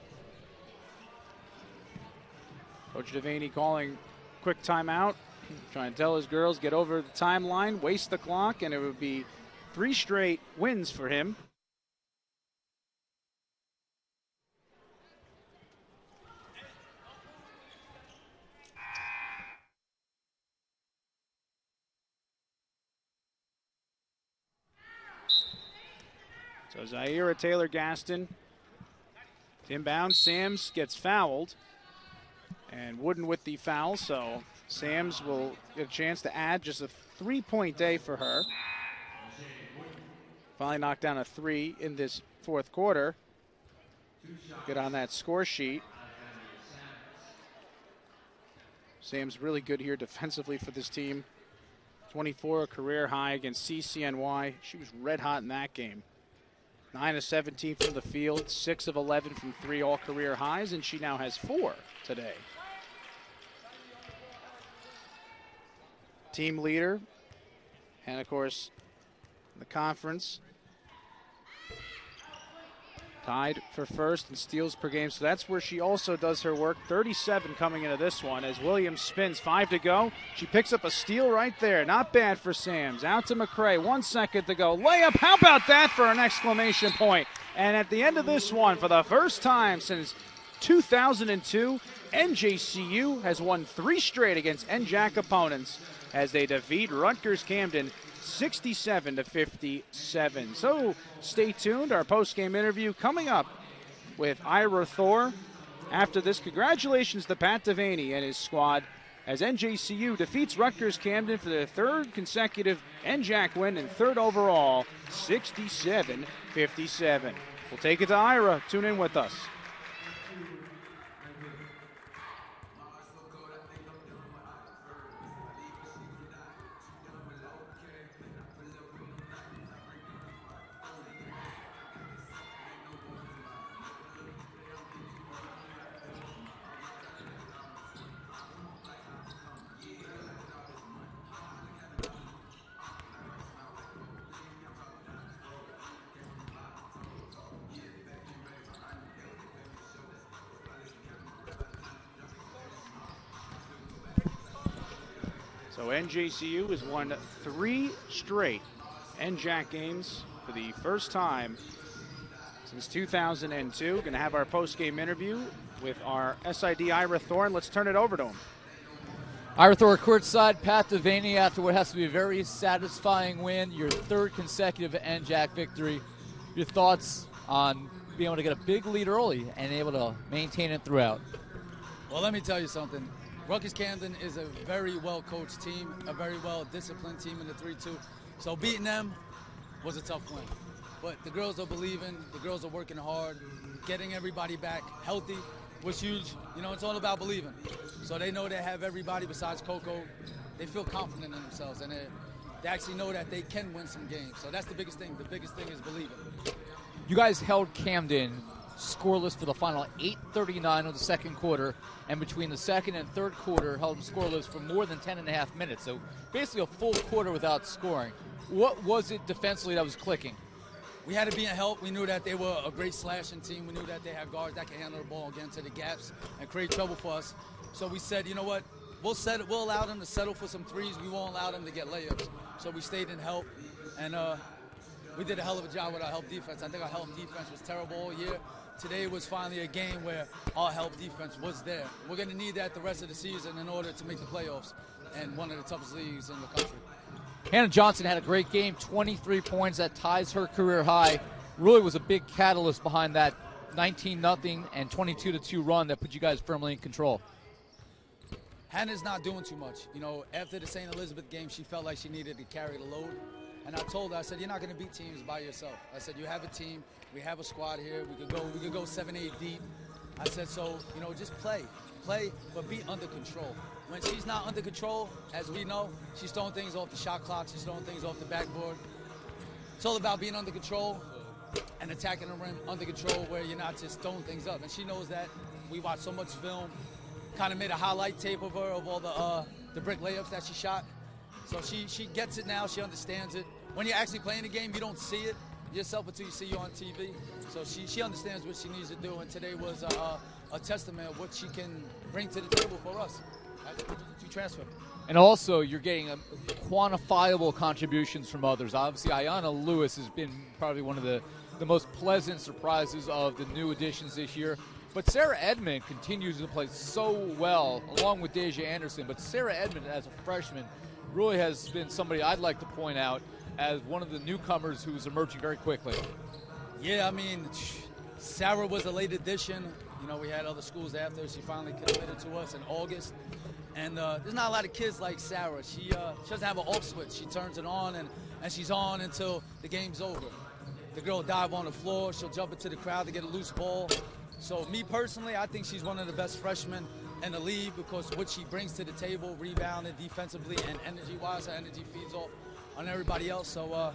Coach Devaney calling quick timeout, trying to tell his girls get over the timeline, waste the clock, and it would be 3 straight wins for him. So Zaira Taylor-Gaston, inbound. Sams gets fouled, and Wooden with the foul, so Sams will get a chance to add. Just a 3-point day for her. Finally knocked down a 3 in this fourth quarter. Get on that score sheet. Sam's really good here defensively for this team. 24, a career high against CCNY. She was red hot in that game. 9 of 17 from the field, 6 of 11 from 3, all career highs, and she now has 4 today. Team leader, and of course, the conference tied for first in steals per game, so that's where she also does her work. 37 coming into this one as Williams spins, 5 to go. She picks up a steal right there. Not bad for Sams. Out to McCray, 1 second to go. Layup, how about that for an exclamation point? And at the end of this one, for the first time since 2002, NJCU has won 3 straight against NJAC opponents as they defeat Rutgers Camden 67-57. So stay tuned. Our post-game interview coming up with Ira Thor. After this, congratulations to Pat Devaney and his squad as NJCU defeats Rutgers Camden for their 3rd consecutive NJAC win and 3rd overall, 67-57. We'll take it to Ira. Tune in with us. So NJCU has won 3 straight NJAC games for the first time since 2002. Going to have our post-game interview with our SID Ira Thorne. Let's turn it over to him. Ira Thor courtside, Pat Devaney after what has to be a very satisfying win, your 3rd consecutive NJAC victory. Your thoughts on being able to get a big lead early and able to maintain it throughout? Well, let me tell you something. Rutgers Camden is a very well-coached team, a very well-disciplined team in the 3-2. So beating them was a tough win. But the girls are believing, the girls are working hard, getting everybody back healthy was huge. You know, it's all about believing. So they know they have everybody besides Coco. They feel confident in themselves, and they actually know that they can win some games. So that's the biggest thing. The biggest thing is believing. You guys held Camden scoreless for the final 8:39 of the second quarter, and between the second and third quarter held them scoreless for more than 10.5 minutes. So basically a full quarter without scoring. What was it defensively that was clicking? We had to be in help. We knew that they were a great slashing team. We knew that they had guards that can handle the ball, get into the gaps, and create trouble for us. So we said, you know what, we'll allow them to settle for some threes. We won't allow them to get layups. So we stayed in help, and we did a hell of a job with our help defense. I think our help defense was terrible all year. Today was finally a game where our help defense was there. We're going to need that the rest of the season in order to make the playoffs and one of the toughest leagues in the country. Hannah Johnson had a great game, 23 points. That ties her career high. Really was a big catalyst behind that 19-0 and 22-2 run that put you guys firmly in control. Hannah's not doing too much. You know, after the St. Elizabeth game, she felt like she needed to carry the load. And I told her, I said, you're not going to beat teams by yourself. I said, you have a team. We have a squad here. We could go 7-8 deep. I said, so, you know, just play, but be under control. When she's not under control, as we know, she's throwing things off the shot clock. She's throwing things off the backboard. it's all about being under control and attacking the rim under control where you're not just throwing things up. And she knows that. We watched so much film, kind of made a highlight tape of her of all the brick layups that she shot. So she gets it now. She understands it. When you're actually playing the game, you don't see it yourself until you see you on TV. So she understands what she needs to do. And today was a testament of what she can bring to the table for us to transfer. And also, you're getting quantifiable contributions from others. Obviously, Ayanna Lewis has been probably one of the most pleasant surprises of the new additions this year. But Sarah Edmond continues to play so well, along with Deja Anderson. But Sarah Edmond, as a freshman, really has been somebody I'd like to point out as one of the newcomers who's emerging very quickly. Yeah, I mean, Sarah was a late addition. You know, we had other schools after. She finally committed to us in August. And there's not a lot of kids like Sarah. She doesn't have an off switch. She turns it on, and she's on until the game's over. The girl will dive on the floor. She'll jump into the crowd to get a loose ball. So me personally, I think she's one of the best freshmen in the league because what she brings to the table, rebounding defensively and energy-wise, her energy feeds off on everybody else. So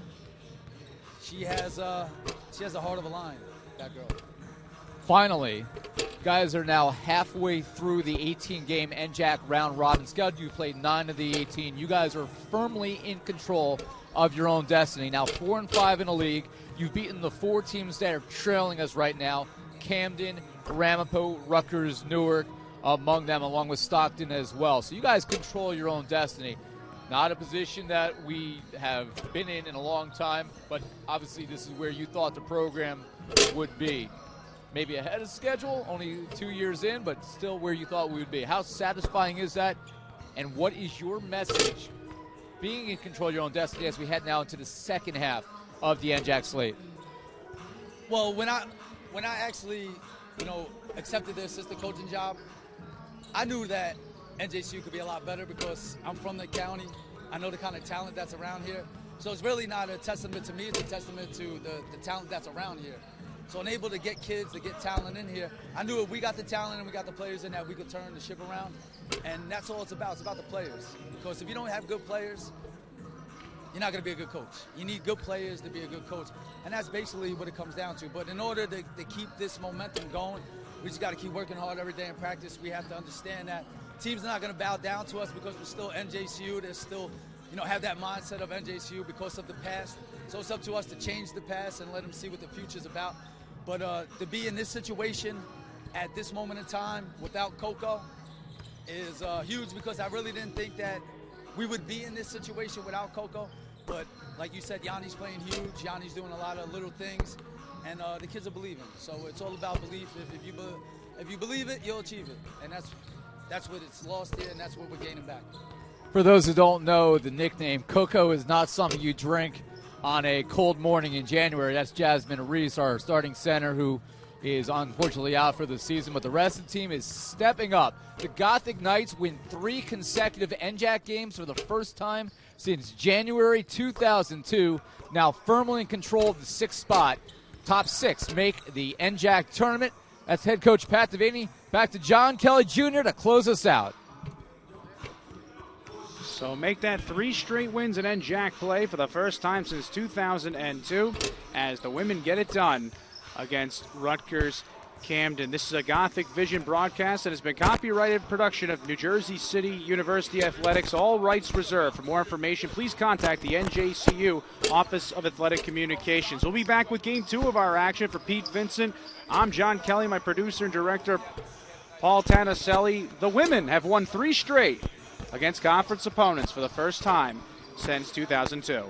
she has a heart of a lion, that girl. Finally, guys are now halfway through the 18-game NJAC round robin schedule. You played 9 of the 18. You guys are firmly in control of your own destiny. Now 4-5 in the league. You've beaten the 4 teams that are trailing us right now: Camden, Ramapo, Rutgers, Newark, among them, along with Stockton as well. So you guys control your own destiny. Not a position that we have been in a long time, but obviously this is where you thought the program would be. Maybe ahead of schedule, only 2 years in, but still where you thought we would be. How satisfying is that? And what is your message, being in control of your own destiny, as we head now into the second half of the NJAC slate? Well, when I actually, accepted the assistant coaching job, I knew that NJCU could be a lot better because I'm from the county. I know the kind of talent that's around here. So it's really not a testament to me, it's a testament to the talent that's around here. So I'm able to get kids, to get talent in here. I knew if we got the talent and we got the players in that, we could turn the ship around. And that's all it's about. It's about the players. Because if you don't have good players, you're not going to be a good coach. You need good players to be a good coach. And that's basically what it comes down to. But in order to keep this momentum going, we just got to keep working hard every day in practice. We have to understand that teams are not going to bow down to us because we're still NJCU. They're still, have that mindset of NJCU because of the past. So it's up to us to change the past and let them see what the future's about. But to be in this situation at this moment in time without Coco is huge because I really didn't think that we would be in this situation without Coco. But like you said, Yanni's playing huge. Yanni's doing a lot of little things. And the kids are believing. So it's all about belief. If you believe it, you'll achieve it. And that's what it's lost here, and that's what we're gaining back. For those who don't know, the nickname Coco is not something you drink on a cold morning in January. That's Jasmine Reese, our starting center, who is unfortunately out for the season, but the rest of the team is stepping up. The Gothic Knights win 3 consecutive NJAC games for the first time since January 2002, now firmly in control of the 6th spot. Top 6 make the NJAC tournament. That's head coach Pat Devaney. Back to John Kelly Jr. to close us out. So make that 3 straight wins in NJAC play for the first time since 2002 as the women get it done against Rutgers Camden. This is a Gothic Vision broadcast that has been copyrighted production of New Jersey City University Athletics. All rights reserved. For more information, please contact the NJCU Office of Athletic Communications. We'll be back with Game 2 of our action. For Pete Vincent, I'm John Kelly, my producer and director, Paul Tanaselli. The women have won 3 straight against conference opponents for the first time since 2002.